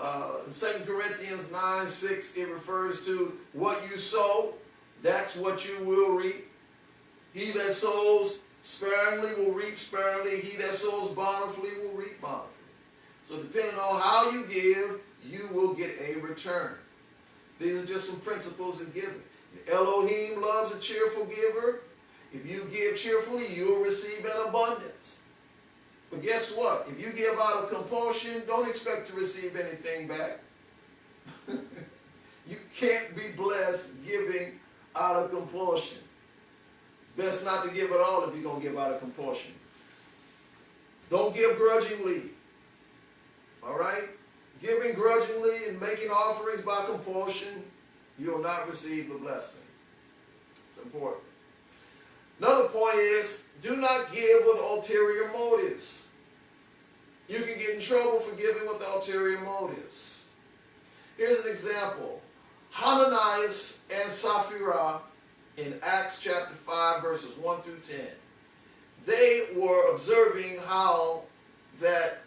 In 2 Corinthians 9, 6, it refers to what you sow, that's what you will reap. He that sows sparingly will reap sparingly. He that sows bountifully will reap bountifully. So depending on how you give, you will get a return. These are just some principles in giving. Elohim loves a cheerful giver. If you give cheerfully, you'll receive an abundance. But guess what? If you give out of compulsion, don't expect to receive anything back. You can't be blessed giving out of compulsion. It's best not to give at all if you're going to give out of compulsion. Don't give grudgingly. All right? Giving grudgingly and making offerings by compulsion, you will not receive the blessing. It's important. Another point is, do not give with ulterior motives. You can get in trouble for giving with ulterior motives. Here's an example. Hananias and Sapphira in Acts chapter 5, verses 1 through 10. They were observing how that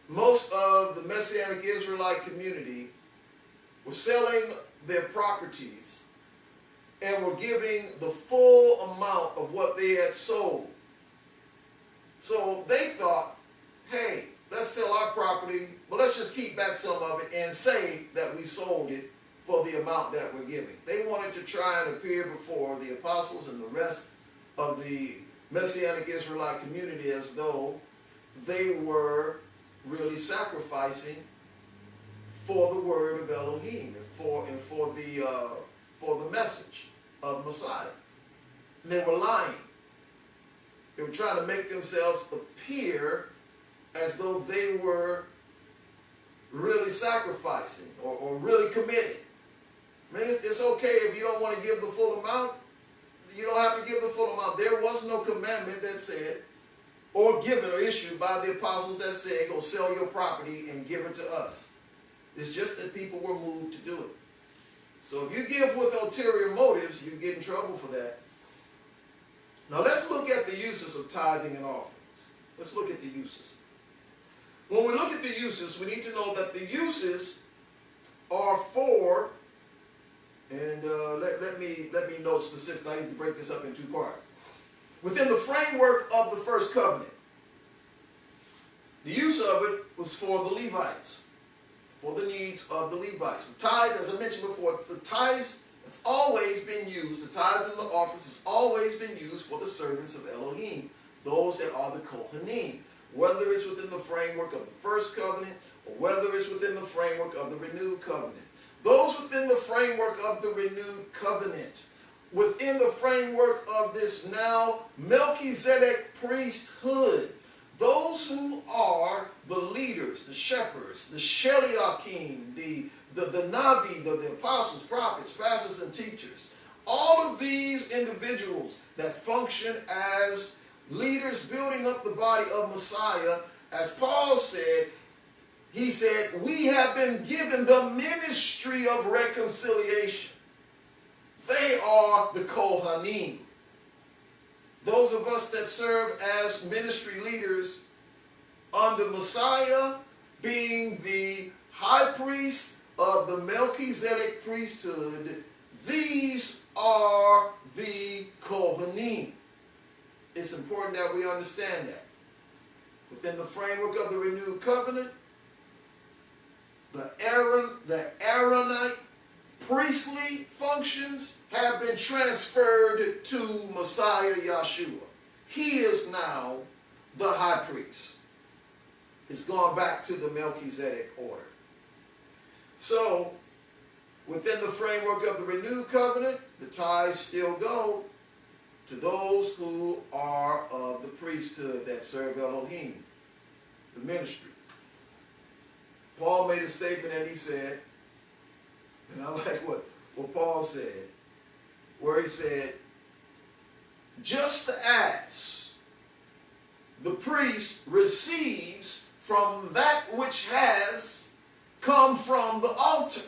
most of the Messianic Israelite community were selling their properties and were giving the full amount of what they had sold. So they thought, hey, let's sell our property, but let's just keep back some of it and say that we sold it for the amount that we're giving. They wanted to try and appear before the apostles and the rest of the Messianic Israelite community as though they were really sacrificing for the word of Elohim and for the message of Messiah. And they were lying. They were trying to make themselves appear as though they were really sacrificing or really committed. I mean, it's okay if you don't want to give the full amount. You don't have to give the full amount. There was no commandment that said, or given or issued by the apostles that said, go sell your property and give it to us. It's just that people were moved to do it. So if you give with ulterior motives, you get in trouble for that. Now let's look at the uses of tithing and offerings. Let's look at the uses. When we look at the uses, we need to know that the uses are for, and let me note specifically, I need to break this up in two parts. Within the framework of the first covenant, the use of it was for the Levites, for the needs of the Levites. The tithe, as I mentioned before, the tithes has always been used, the tithes and the offerings has always been used for the servants of Elohim, those that are the Kohanim, whether it's within the framework of the first covenant or whether it's within the framework of the renewed covenant. Those within the framework of the renewed covenant, within the framework of this now Melchizedek priesthood, those who are the leaders, the shepherds, the Sheliachim, the Navi, the apostles, prophets, pastors, and teachers, all of these individuals that function as leaders building up the body of Messiah, as Paul said, he said, we have been given the ministry of reconciliation. They are the Kohanim. Those of us that serve as ministry leaders under Messiah, being the high priest of the Melchizedek priesthood, these are the Kohanim. It's important that we understand that. Within the framework of the renewed covenant, the Aaronite priestly functions have been transferred to Messiah Yahshua. He is now the high priest. It's gone back to the Melchizedek order. So, within the framework of the renewed covenant, the tithes still go to those who are of the priesthood that serve Elohim, the ministry. Paul made a statement and he said, and I like what Paul said, where he said, just as the priest receives from that which has come from the altar.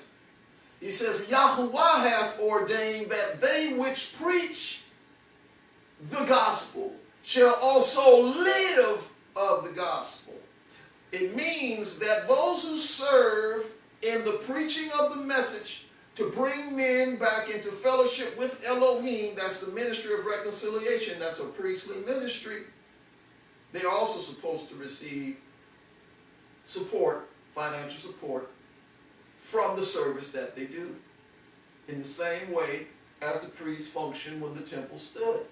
He says, Yahuwah hath ordained that they which preach the gospel shall also live of the gospel. It means that those who serve in the preaching of the message to bring men back into fellowship with Elohim, that's the ministry of reconciliation, that's a priestly ministry, they are also supposed to receive support, financial support, from the service that they do, in the same way as the priests functioned when the temple stood.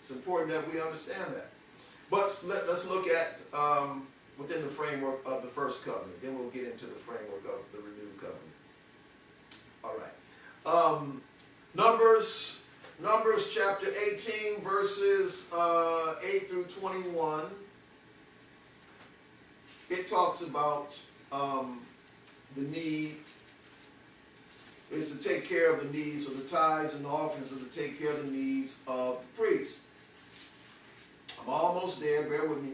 It's important that we understand that. But let's look at within the framework of the first covenant. Then we'll get into the framework of the renewed covenant. All right. Numbers chapter 18, verses 8 through 21. It talks about the need is to take care of the needs of the tithes, and the offerings are to take care of the needs of the priests. I'm almost there, bear with me.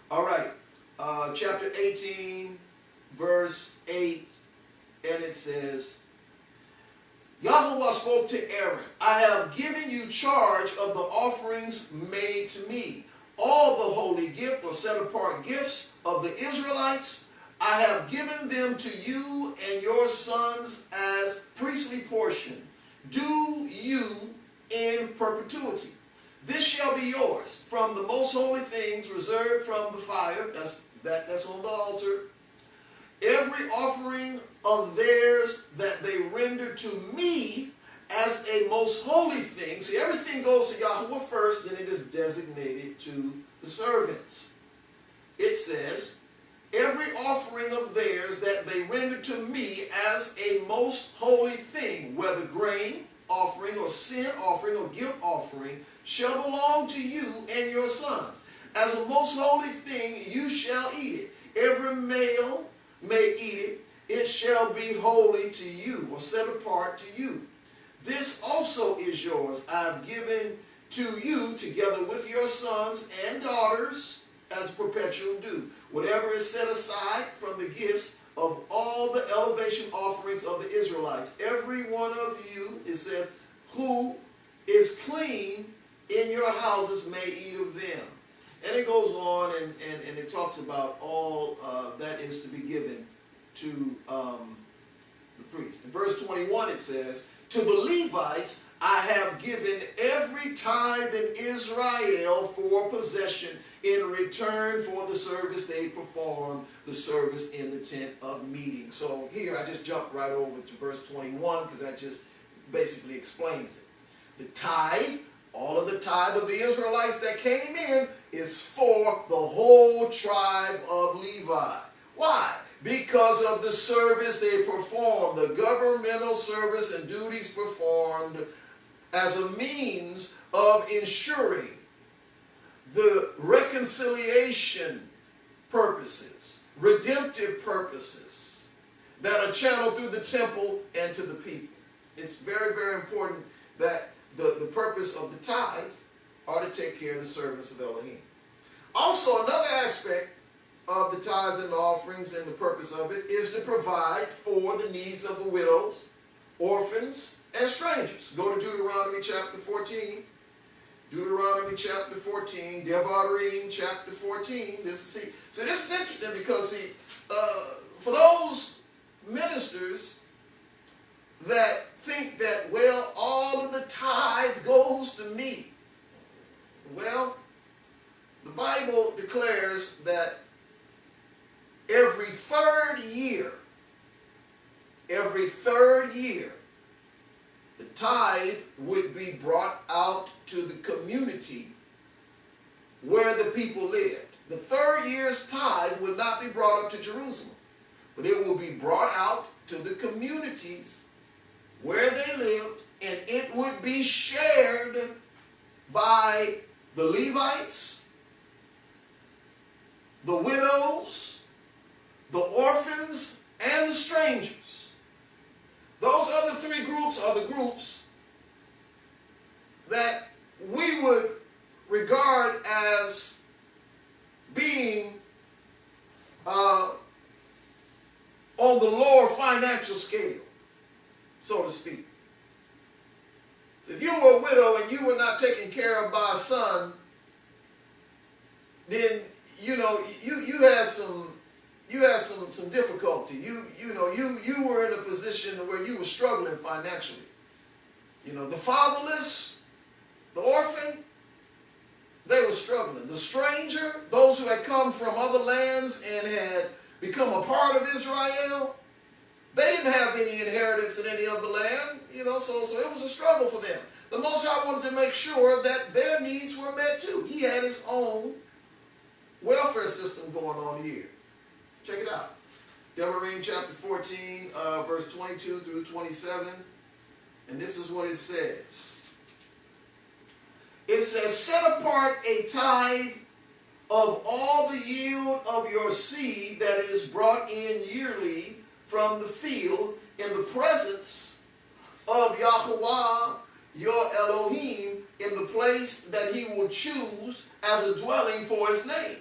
All right, chapter 18, verse 8, and it says, Yahuwah spoke to Aaron, I have given you charge of the offerings made to me. All the holy gift or set apart gifts of the Israelites, I have given them to you and your sons as priestly portion. Do you in perpetuity. This shall be yours from the most holy things reserved from the fire, that's on the altar. Every offering of theirs that they render to me as a most holy thing. See, everything goes to Yahuwah first, then it is designated to the servants. It says, every offering of theirs that they render to me as a most holy thing, whether grain offering or sin offering or guilt offering, shall belong to you and your sons. As a most holy thing you shall eat it. Every male may eat it. It shall be holy to you, or set apart to you. This also is yours. I have given to you together with your sons and daughters as perpetual due. Whatever is set aside from the gifts of all the elevation offerings of the Israelites. Every one of you, it says, who is clean in your houses may eat of them. And it goes on and it talks about all that is to be given to the priest. In verse 21 it says, to the Levites I have given every tithe in Israel for possession in return for the service they perform, the service in the tent of meeting. So here I just jumped right over to verse 21 because that just basically explains it. The tithe, all of the tithe of the Israelites that came in is for the whole tribe of Levi. Why? Because of the service they performed, the governmental service and duties performed as a means of ensuring the reconciliation purposes, redemptive purposes that are channeled through the temple and to the people. It's very, very important that the purpose of the tithes are to take care of the service of Elohim. Also, another aspect of the tithes and the offerings and the purpose of it is to provide for the needs of the widows, orphans, and strangers. Go to Deuteronomy chapter 14. Deuteronomy chapter 14, Devarim chapter 14. So this is interesting because, for those ministers that think that, well, all of the tithe goes to me. Well, the Bible declares that every third year, the tithe would be brought out to the community where the people lived. The third year's tithe would not be brought up to Jerusalem, but it will be brought out to the communities where they lived, and it would be shared by the Levites, the widows, the orphans, and the strangers. Those other three groups are the groups that we would regard as being on the lower financial scale, so to speak. So if you were a widow and you were not taken care of by a son, then you had some difficulty. You were in a position where you were struggling financially. The fatherless, the orphan, they were struggling. The stranger, those who had come from other lands and had become a part of Israel, they didn't have any inheritance in any other land, so it was a struggle for them. The Most High wanted to make sure that their needs were met too. He had his own welfare system going on here. Check it out. Devarim chapter 14, verse 22 through 27. And this is what it says. It says, set apart a tithe of all the yield of your seed that is brought in yearly from the field in the presence of Yahuwah your Elohim in the place that he will choose as a dwelling for his name.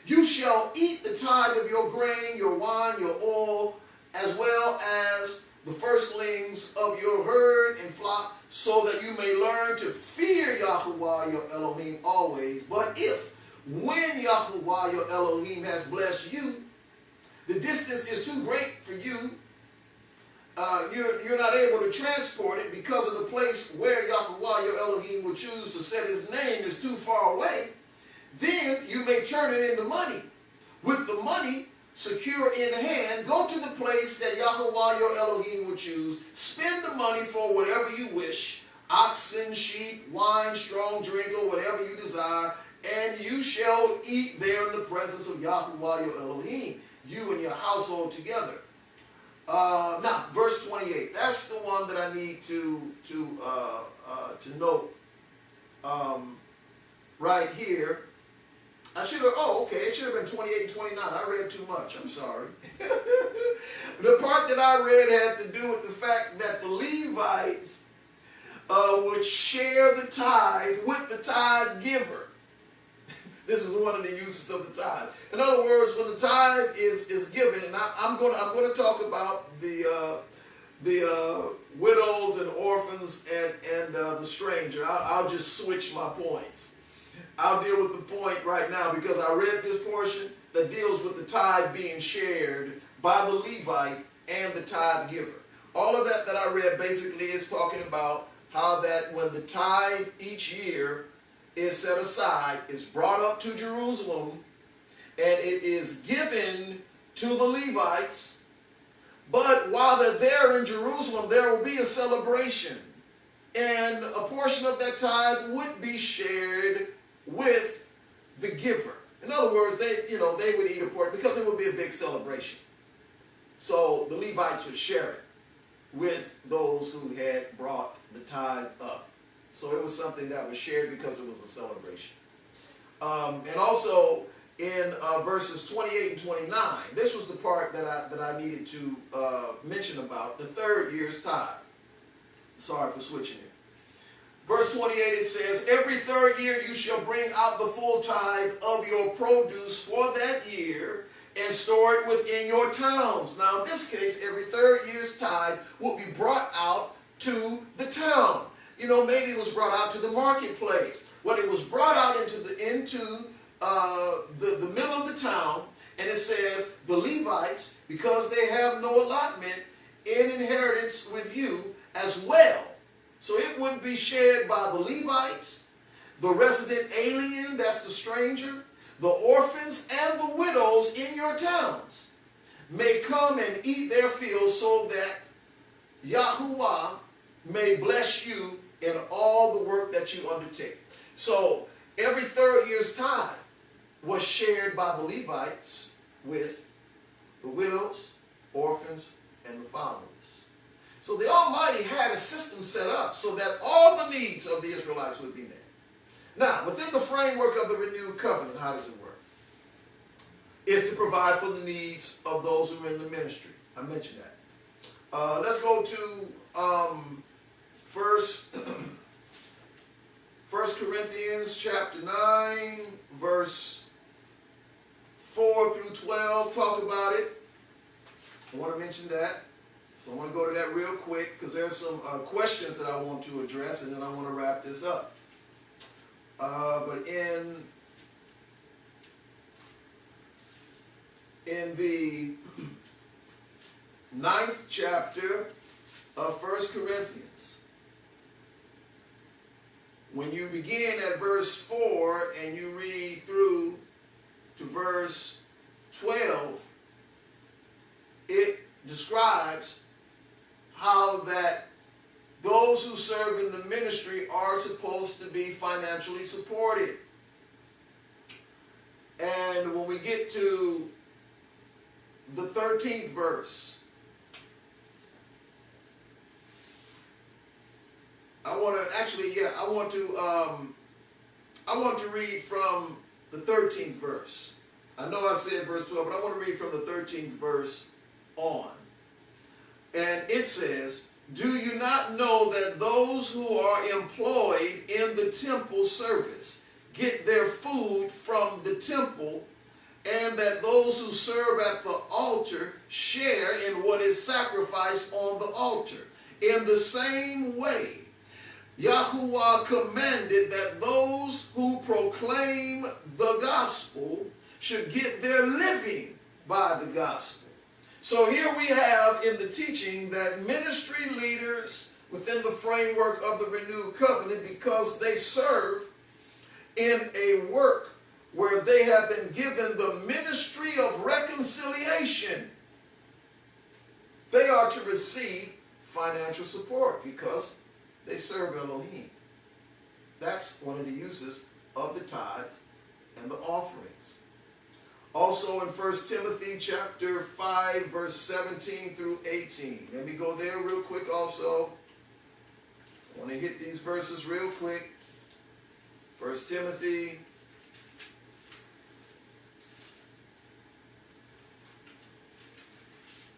You shall eat the tithe of your grain, your wine, your oil, as well as the firstlings of your herd and flock, so that you may learn to fear Yahuwah your Elohim always. But if, when Yahuwah your Elohim has blessed you, the distance is too great for you, you're not able to transport it because of the place where Yahuwah your Elohim will choose to set his name is too far away, then you may turn it into money. With the money secure in hand, go to the place that Yahuwah your Elohim will choose. Spend the money for whatever you wish, oxen, sheep, wine, strong drink, or whatever you desire, and you shall eat there in the presence of Yahuwah your Elohim, you and your household together. Now, verse 28. That's the one that I need to note right here. I should have, it should have been 28 and 29. I read too much. I'm sorry. The part that I read had to do with the fact that the Levites would share the tithe with the tithe giver. This is one of the uses of the tithe. In other words, when the tithe is given, and I'm going to talk about the widows and orphans and the stranger. I'll just switch my points. I'll deal with the point right now because I read this portion that deals with the tithe being shared by the Levite and the tithe giver. All of that I read basically is talking about how that when the tithe each year is set aside, it's brought up to Jerusalem, and it is given to the Levites. But while they're there in Jerusalem, there will be a celebration, and a portion of that tithe would be shared with the giver. In other words, they would eat a portion because it would be a big celebration. So the Levites would share it with those who had brought the tithe up. So it was something that was shared because it was a celebration. And also in verses 28 and 29, this was the part that I needed to mention about, the third year's tithe. Sorry for switching it. Verse 28, it says, every third year you shall bring out the full tithe of your produce for that year, and store it within your towns. Now in this case, every third year's tithe will be brought out to the town. You know, maybe it was brought out to the marketplace. Well, it was brought out into the middle of the town, and it says the Levites, because they have no allotment in inheritance with you as well. So it would be shared by the Levites, the resident alien, that's the stranger, the orphans, and the widows in your towns may come and eat their fields, so that Yahuwah may bless you in all the work that you undertake. So every third year's tithe was shared by the Levites with the widows, orphans, and the fatherless. So the Almighty had a system set up so that all the needs of the Israelites would be met. Now, within the framework of the renewed covenant, how does it work? Is to provide for the needs of those who are in the ministry. I mentioned that. Let's go to First Corinthians chapter 9, verse 4 through 12. Talk about it. I want to mention that. So I want to go to that real quick because there's some questions that I want to address, and then I want to wrap this up. But in the 9th chapter of 1 Corinthians, when you begin at verse 4 and you read through to verse 12, it describes how that those who serve in the ministry are supposed to be financially supported. And when we get to the 13th verse, I want to read from the 13th verse. I know I said verse 12, but I want to read from the 13th verse on. And it says, "Do you not know that those who are employed in the temple service get their food from the temple, and that those who serve at the altar share in what is sacrificed on the altar? In the same way, Yahuwah commanded that those who proclaim the gospel should get their living by the gospel." So here we have in the teaching that ministry leaders within the framework of the renewed covenant, because they serve in a work where they have been given the ministry of reconciliation, they are to receive financial support because they serve Elohim. That's one of the uses of the tithes and the offerings. Also in 1 Timothy chapter 5, verse 17 through 18. Let me go there real quick also. I want to hit these verses real quick. 1 Timothy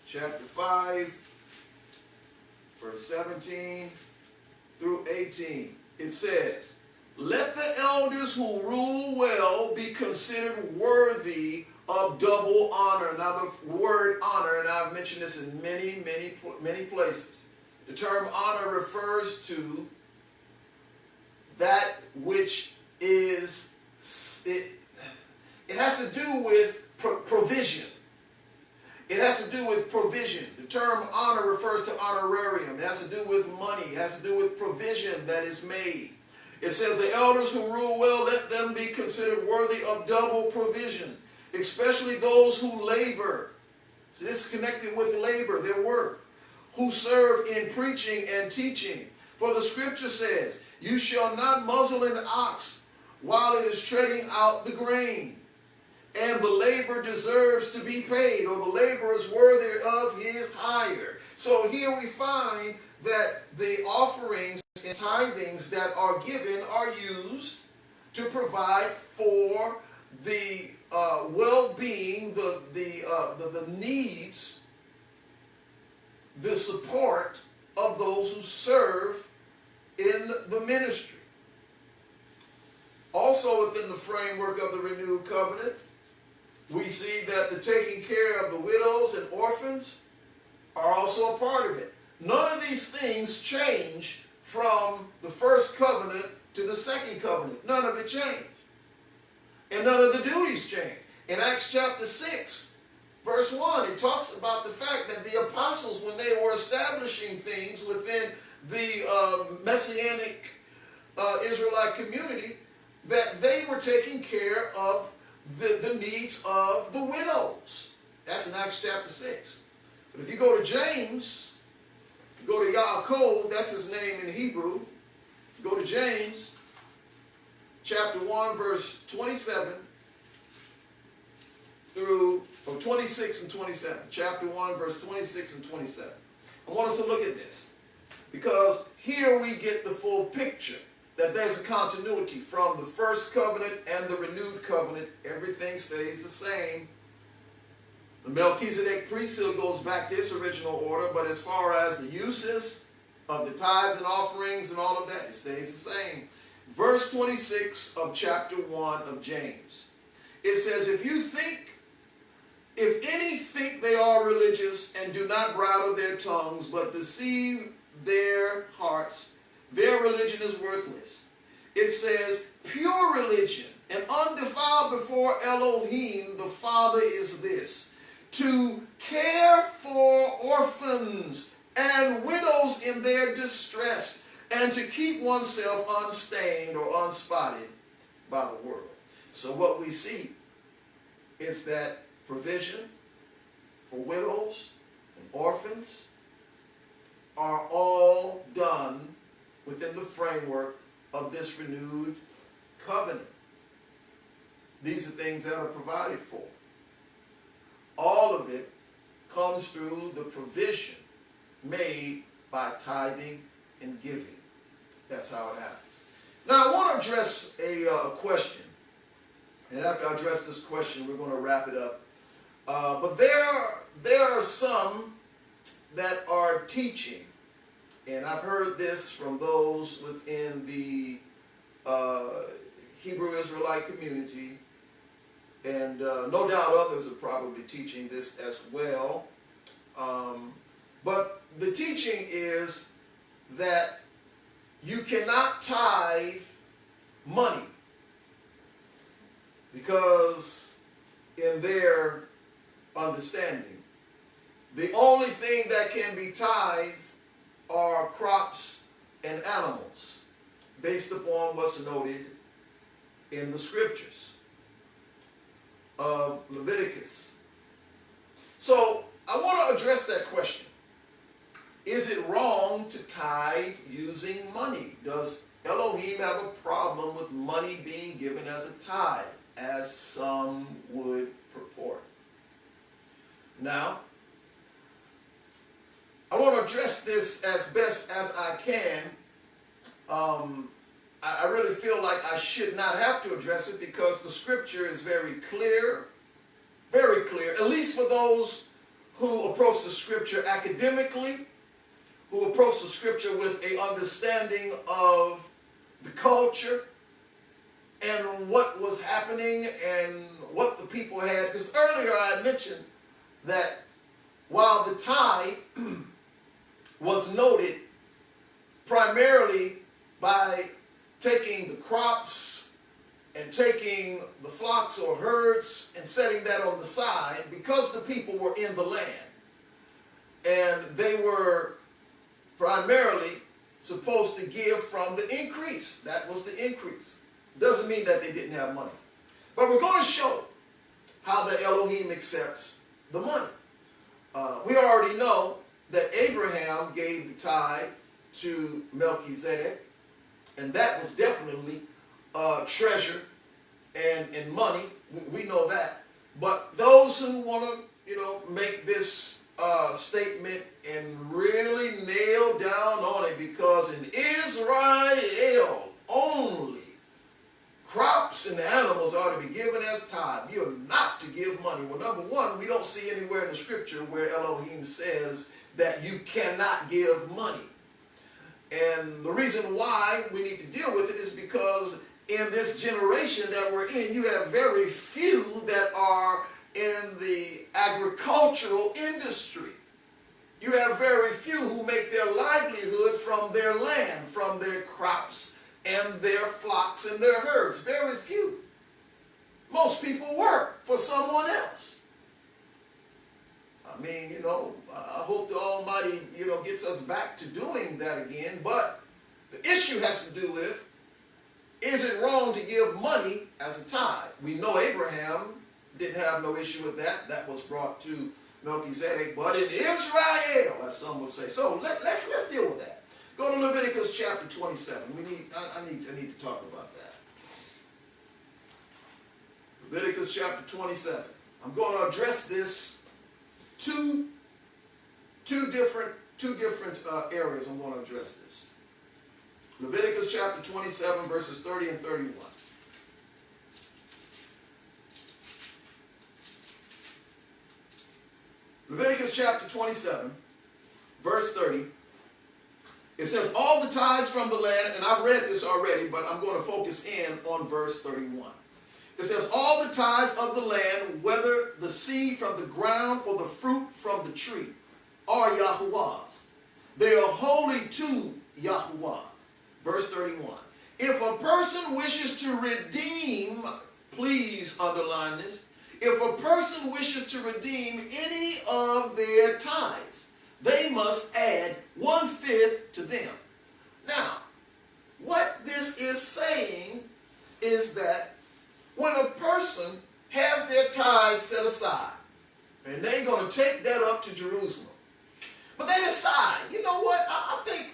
chapter 5, verse 17 through 18. It says, "Let the elders who rule well be considered worthy of double honor." Now the word honor, and I've mentioned this in many places. The term honor refers to that which is, it has to do with provision. It has to do with provision. The term honor refers to honorarium. It has to do with money. It has to do with provision that is made. It says, "The elders who rule well, let them be considered worthy of double provision, especially those who labor." So this is connected with labor, their work. "Who serve in preaching and teaching. For the scripture says, 'You shall not muzzle an ox while it is treading out the grain.' And the labor deserves to be paid," or the laborer is worthy of his hire. So here we find that the offerings and tithings that are given are used to provide for the well-being, the needs, the support of those who serve in the ministry. Also within the framework of the renewed covenant, We see that the taking care of the widows and orphans are also a part of it. None of these things change from the first covenant to the second covenant. None of it changed. And none of the duties changed. In Acts chapter 6, verse 1, it talks about the fact that the apostles, when they were establishing things within the Messianic Israelite community, that they were taking care of the needs of the widows. That's in Acts chapter 6. But if you go to James, you go to Yaakov, that's his name in Hebrew. You go to James, chapter 1, verse 27 through 26 and 27. Chapter 1, verse 26 and 27. I want us to look at this, because here we get the full picture, that there's a continuity from the first covenant and the renewed covenant. Everything stays the same. The Melchizedek priesthood goes back to its original order, but as far as the uses of the tithes and offerings and all of that, it stays the same. Verse 26 of chapter 1 of James. It says, if any think they are religious and do not bridle their tongues, but deceive their hearts, their religion is worthless. It says, pure religion and undefiled before Elohim the Father is this, to care for orphans and widows in their distress, and to keep oneself unstained or unspotted by the world. So what we see is that provision for widows and orphans are all done within the framework of this renewed covenant. These are things that are provided for. All of it comes through the provision made by tithing and giving. That's how it happens. Now I want to address a question. And after I address this question, we're going to wrap it up. But there are some that are teaching, and I've heard this from those within the Hebrew Israelite community, and no doubt others are probably teaching this as well. But the teaching is that you cannot tithe money, because in their understanding, the only thing that can be tithed are crops and animals, based upon what's noted in the scriptures of Leviticus. So I want to address that question. Is it wrong to tithe using money? Does Elohim have a problem with money being given as a tithe, as some would purport? Now, I want to address this as best as I can. I really feel like I should not have to address it, because the scripture is very clear, at least for those who approach the scripture academically, who approach the scripture with an understanding of the culture and what was happening and what the people had. Because earlier I mentioned that while the tithe was noted primarily by taking the crops and taking the flocks or herds and setting that on the side, because the people were in the land and they were primarily supposed to give from the increase. That was the increase. Doesn't mean that they didn't have money. But we're going to show how the Elohim accepts the money. We already know that Abraham gave the tithe to Melchizedek, and that was definitely treasure and money. We know that. But those who want to, make this statement and really nail down on it, because in Israel only, crops and animals are to be given as tithe. You're not to give money. Well, number one, we don't see anywhere in the scripture where Elohim says that you cannot give money. And the reason why we need to deal with it is because in this generation that we're in, you have very few that are in the agricultural industry. You have very few who make their livelihood from their land, from their crops and their flocks and their herds. Very few. Most people work for someone else. I mean, you know, I hope the Almighty, you know, gets us back to doing that again. But the issue has to do with, is it wrong to give money as a tithe? We know Abraham didn't have no issue with that. That was brought to Melchizedek. But in Israel, as some would say. So let's deal with that. Go to Leviticus chapter 27. I need to talk about that. Leviticus chapter 27. I'm going to address this two different areas. I'm going to address this. Leviticus chapter 27, verses 30 and 31. Leviticus chapter 27, verse 30. It says, all the tithes from the land, and I've read this already, but I'm going to focus in on verse 31. It says, all the tithes of the land, whether the seed from the ground or the fruit from the tree, are Yahuwah's. They are holy to Yahuwah. Verse 31. If a person wishes to redeem, please underline this, if a person wishes to redeem any of their tithes, they must add 1/5 to them. Now, what this is saying is that when a person has their tithes set aside, and they're going to take that up to Jerusalem, but they decide, you know what, I think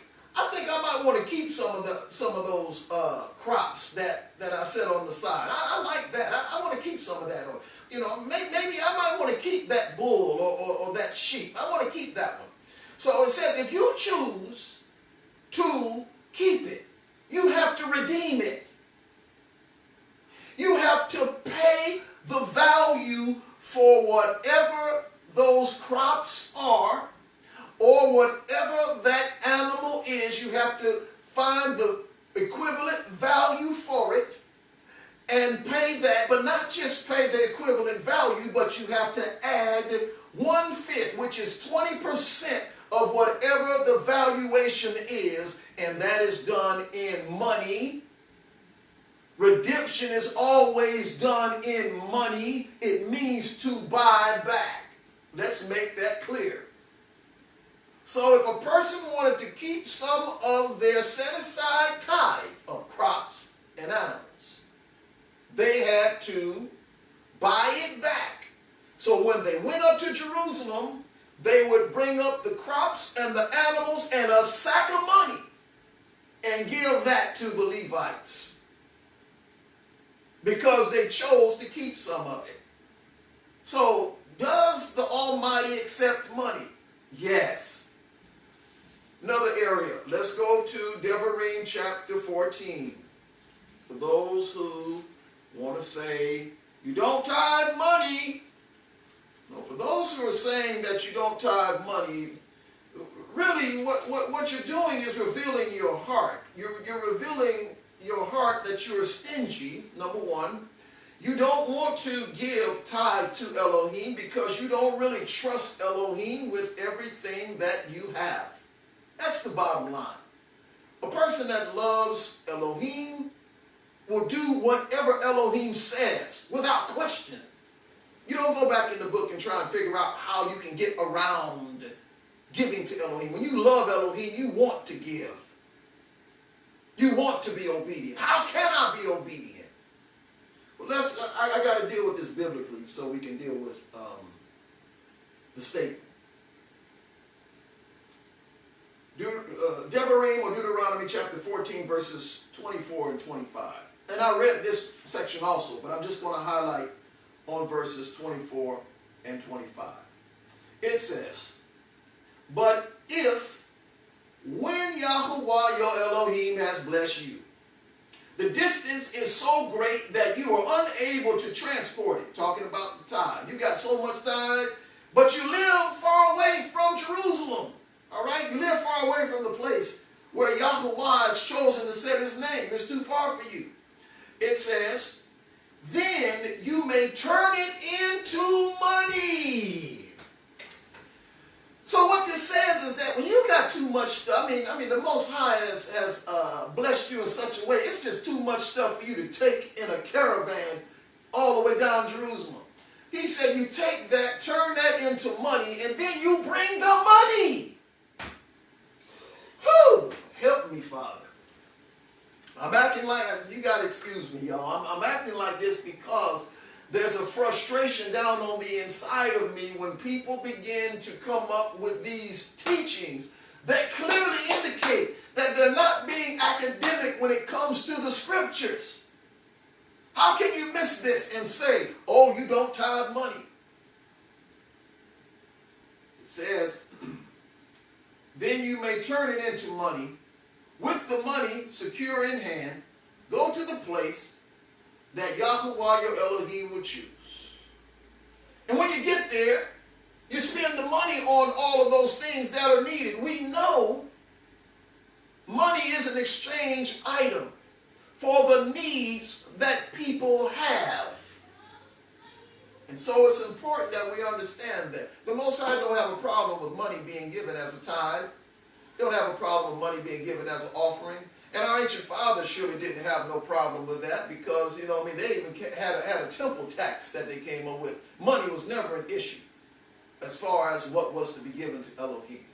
I might want to keep some of those crops that I set on the side. I like that. I want to keep some of that. Or, you know, maybe I might want to keep that bull or that sheep. I want to keep that one. So it says if you choose to keep it, you have to redeem it. You have to pay the value for whatever those crops are, or whatever that animal is. You have to find the equivalent value for it and pay that, but not just pay the equivalent value, but you have to add 1/5, which is 20% of whatever the valuation is, and that is done in money. Redemption is always done in money. It means to buy back. Let's make that clear. So if a person wanted to keep some of their set-aside tithe of crops and animals, they had to buy it back. So when they went up to Jerusalem, they would bring up the crops and the animals and a sack of money and give that to the Levites, because they chose to keep some of it. So does the Almighty accept money? Yes. Another area. Let's go to Devarim chapter 14. For those who want to say, you don't tithe money. No, for those who are saying that you don't tithe money, really what you're doing is revealing your heart. You're revealing your heart that you're stingy, number one. You don't want to give tithe to Elohim because you don't really trust Elohim with everything that you have. That's the bottom line. A person that loves Elohim will do whatever Elohim says without question. You don't go back in the book and try and figure out how you can get around giving to Elohim. When you love Elohim, you want to give. You want to be obedient. How can I be obedient? Well, I got to deal with this biblically so we can deal with the statement. Devarim or Deuteronomy chapter 14 verses 24 and 25. And I read this section also, but I'm just going to highlight on verses 24 and 25. It says, but if when Yahuwah your Elohim has blessed you, the distance is so great that you are unable to transport it. Talking about the tithe. You got so much tithe, but you live far away from Jerusalem. All right? You live far away from the place where Yahuwah has chosen to set his name. It's too far for you. It says, then you may may turn it into money. So what this says is that when you got too much stuff, I mean, the Most High has blessed you in such a way, it's just too much stuff for you to take in a caravan all the way down Jerusalem. He said you take that, turn that into money, and then you bring the money. Whew, help me, Father. I'm acting like, you got to excuse me, y'all. I'm acting like this because there's a frustration down on the inside of me when people begin to come up with these teachings that clearly indicate that they're not being academic when it comes to the scriptures. How can you miss this and say, oh, you don't tithe money? It says, then you may turn it into money. With the money secure in hand, go to the place that Yahuwah your Elohim will choose. And when you get there, you spend the money on all of those things that are needed. We know money is an exchange item for the needs that people have. And so it's important that we understand that. The Most High don't have a problem with money being given as a tithe. They don't have a problem with money being given as an offering. And our ancient fathers surely didn't have no problem with that because, they even had a temple tax that they came up with. Money was never an issue as far as what was to be given to Elohim.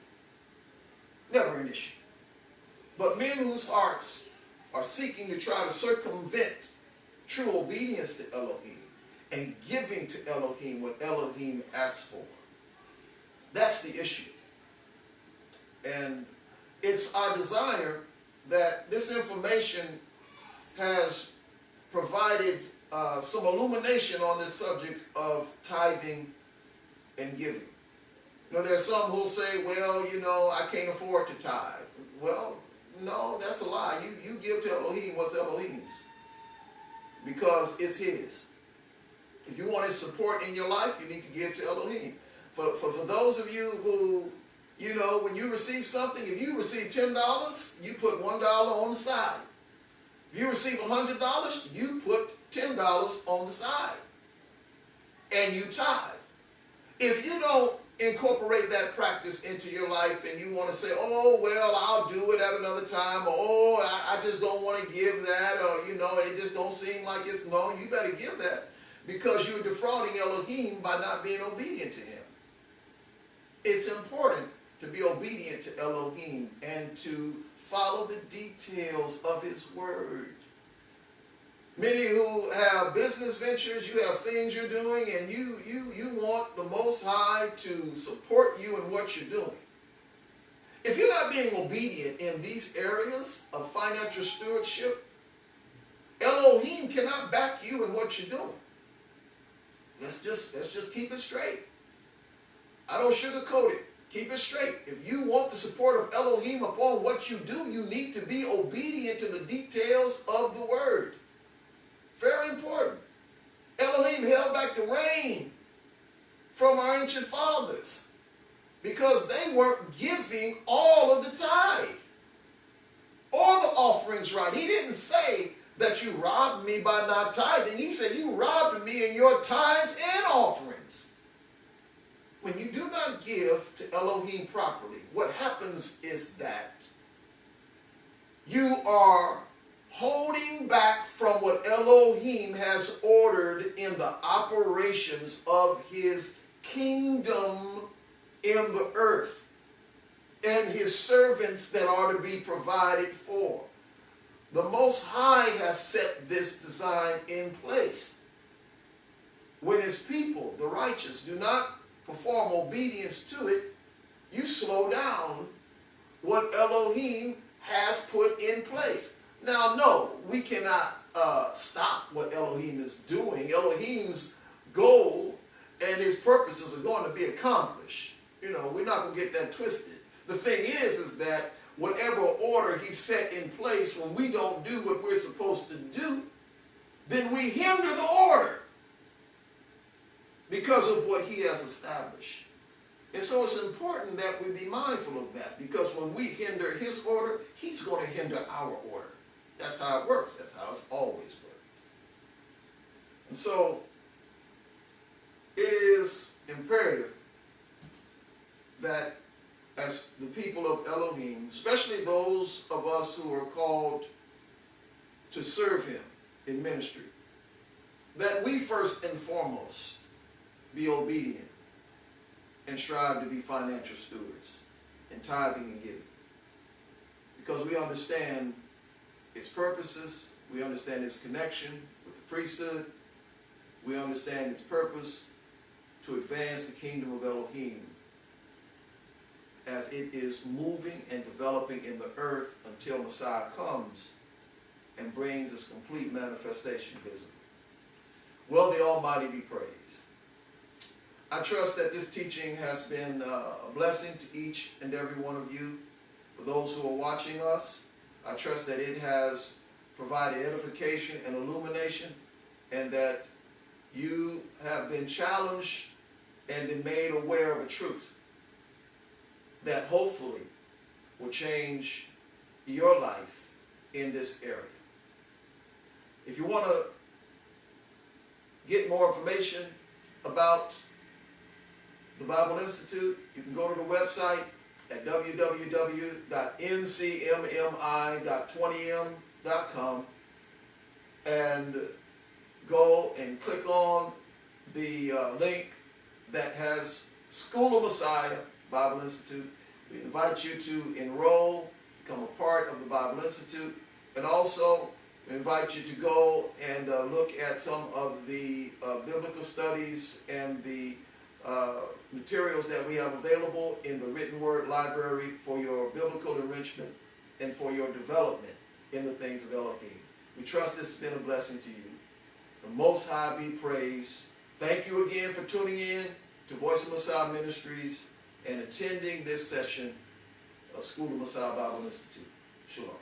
Never an issue. But men whose hearts are seeking to try to circumvent true obedience to Elohim and giving to Elohim what Elohim asks for. That's the issue. And it's our desire that this information has provided some illumination on this subject of tithing and giving. There are some who will say, well, I can't afford to tithe. Well, no, that's a lie. You give to Elohim what's Elohim's because it's his. If you want his support in your life, you need to give to Elohim. For those of you who, when you receive something, if you receive $10, you put $1 on the side. If you receive $100, you put $10 on the side. And you tithe. If you don't incorporate that practice into your life and you want to say, oh, well, I'll do it at another time, or oh, I just don't want to give that, or, it just don't seem like it's, no, you better give that because you're defrauding Elohim by not being obedient to him. It's important to be obedient to Elohim and to follow the details of his word. Many who have business ventures, you have things you're doing, and you want the Most High to support you in what you're doing. If you're not being obedient in these areas of financial stewardship, Elohim cannot back you in what you're doing. Let's just keep it straight. I don't sugarcoat it. Keep it straight. If you want the support of Elohim upon what you do, you need to be obedient to the details of the word. Very important. Elohim held back the rain from our ancient fathers because they weren't giving all of the tithe or the offerings right. He didn't say that you robbed me by not tithing. He said you robbed me in your tithes and offerings. When you do not give to Elohim properly, what happens is that you are holding back from what Elohim has ordered in the operations of his kingdom in the earth and his servants that are to be provided for. The Most High has set this design in place. When his people, the righteous, do not perform obedience to it, you slow down what Elohim has put in place. Now, no, we cannot stop what Elohim is doing. Elohim's goal and his purposes are going to be accomplished. We're not going to get that twisted. The thing is that whatever order he set in place, when we don't do what we're supposed to do, then we hinder the order because of what he has established. And so it's important that we be mindful of that, because when we hinder his order, he's going to hinder our order. That's how it works. That's how it's always worked. And so it is imperative that as the people of Elohim, especially those of us who are called to serve him in ministry, that we first and foremost be obedient and strive to be financial stewards in tithing and giving. Because we understand its purposes, we understand its connection with the priesthood, we understand its purpose to advance the kingdom of Elohim as it is moving and developing in the earth until Messiah comes and brings its complete manifestation visible. Well, the Almighty be praised. I trust that this teaching has been a blessing to each and every one of you. For those who are watching us, I trust that it has provided edification and illumination, and that you have been challenged and been made aware of a truth that hopefully will change your life in this area. If you want to get more information about the Bible Institute, you can go to the website at www.ncmmi.20m.com and go and click on the link that has School of Messiah Bible Institute. We invite you to enroll, become a part of the Bible Institute, and also we invite you to go and look at some of the biblical studies and the materials that we have available in the written word library for your biblical enrichment and for your development in the things of Elohim. We trust this has been a blessing to you. The Most High be praised. Thank you again for tuning in to Voice of Messiah Ministries and attending this session of School of Messiah Bible Institute. Shalom.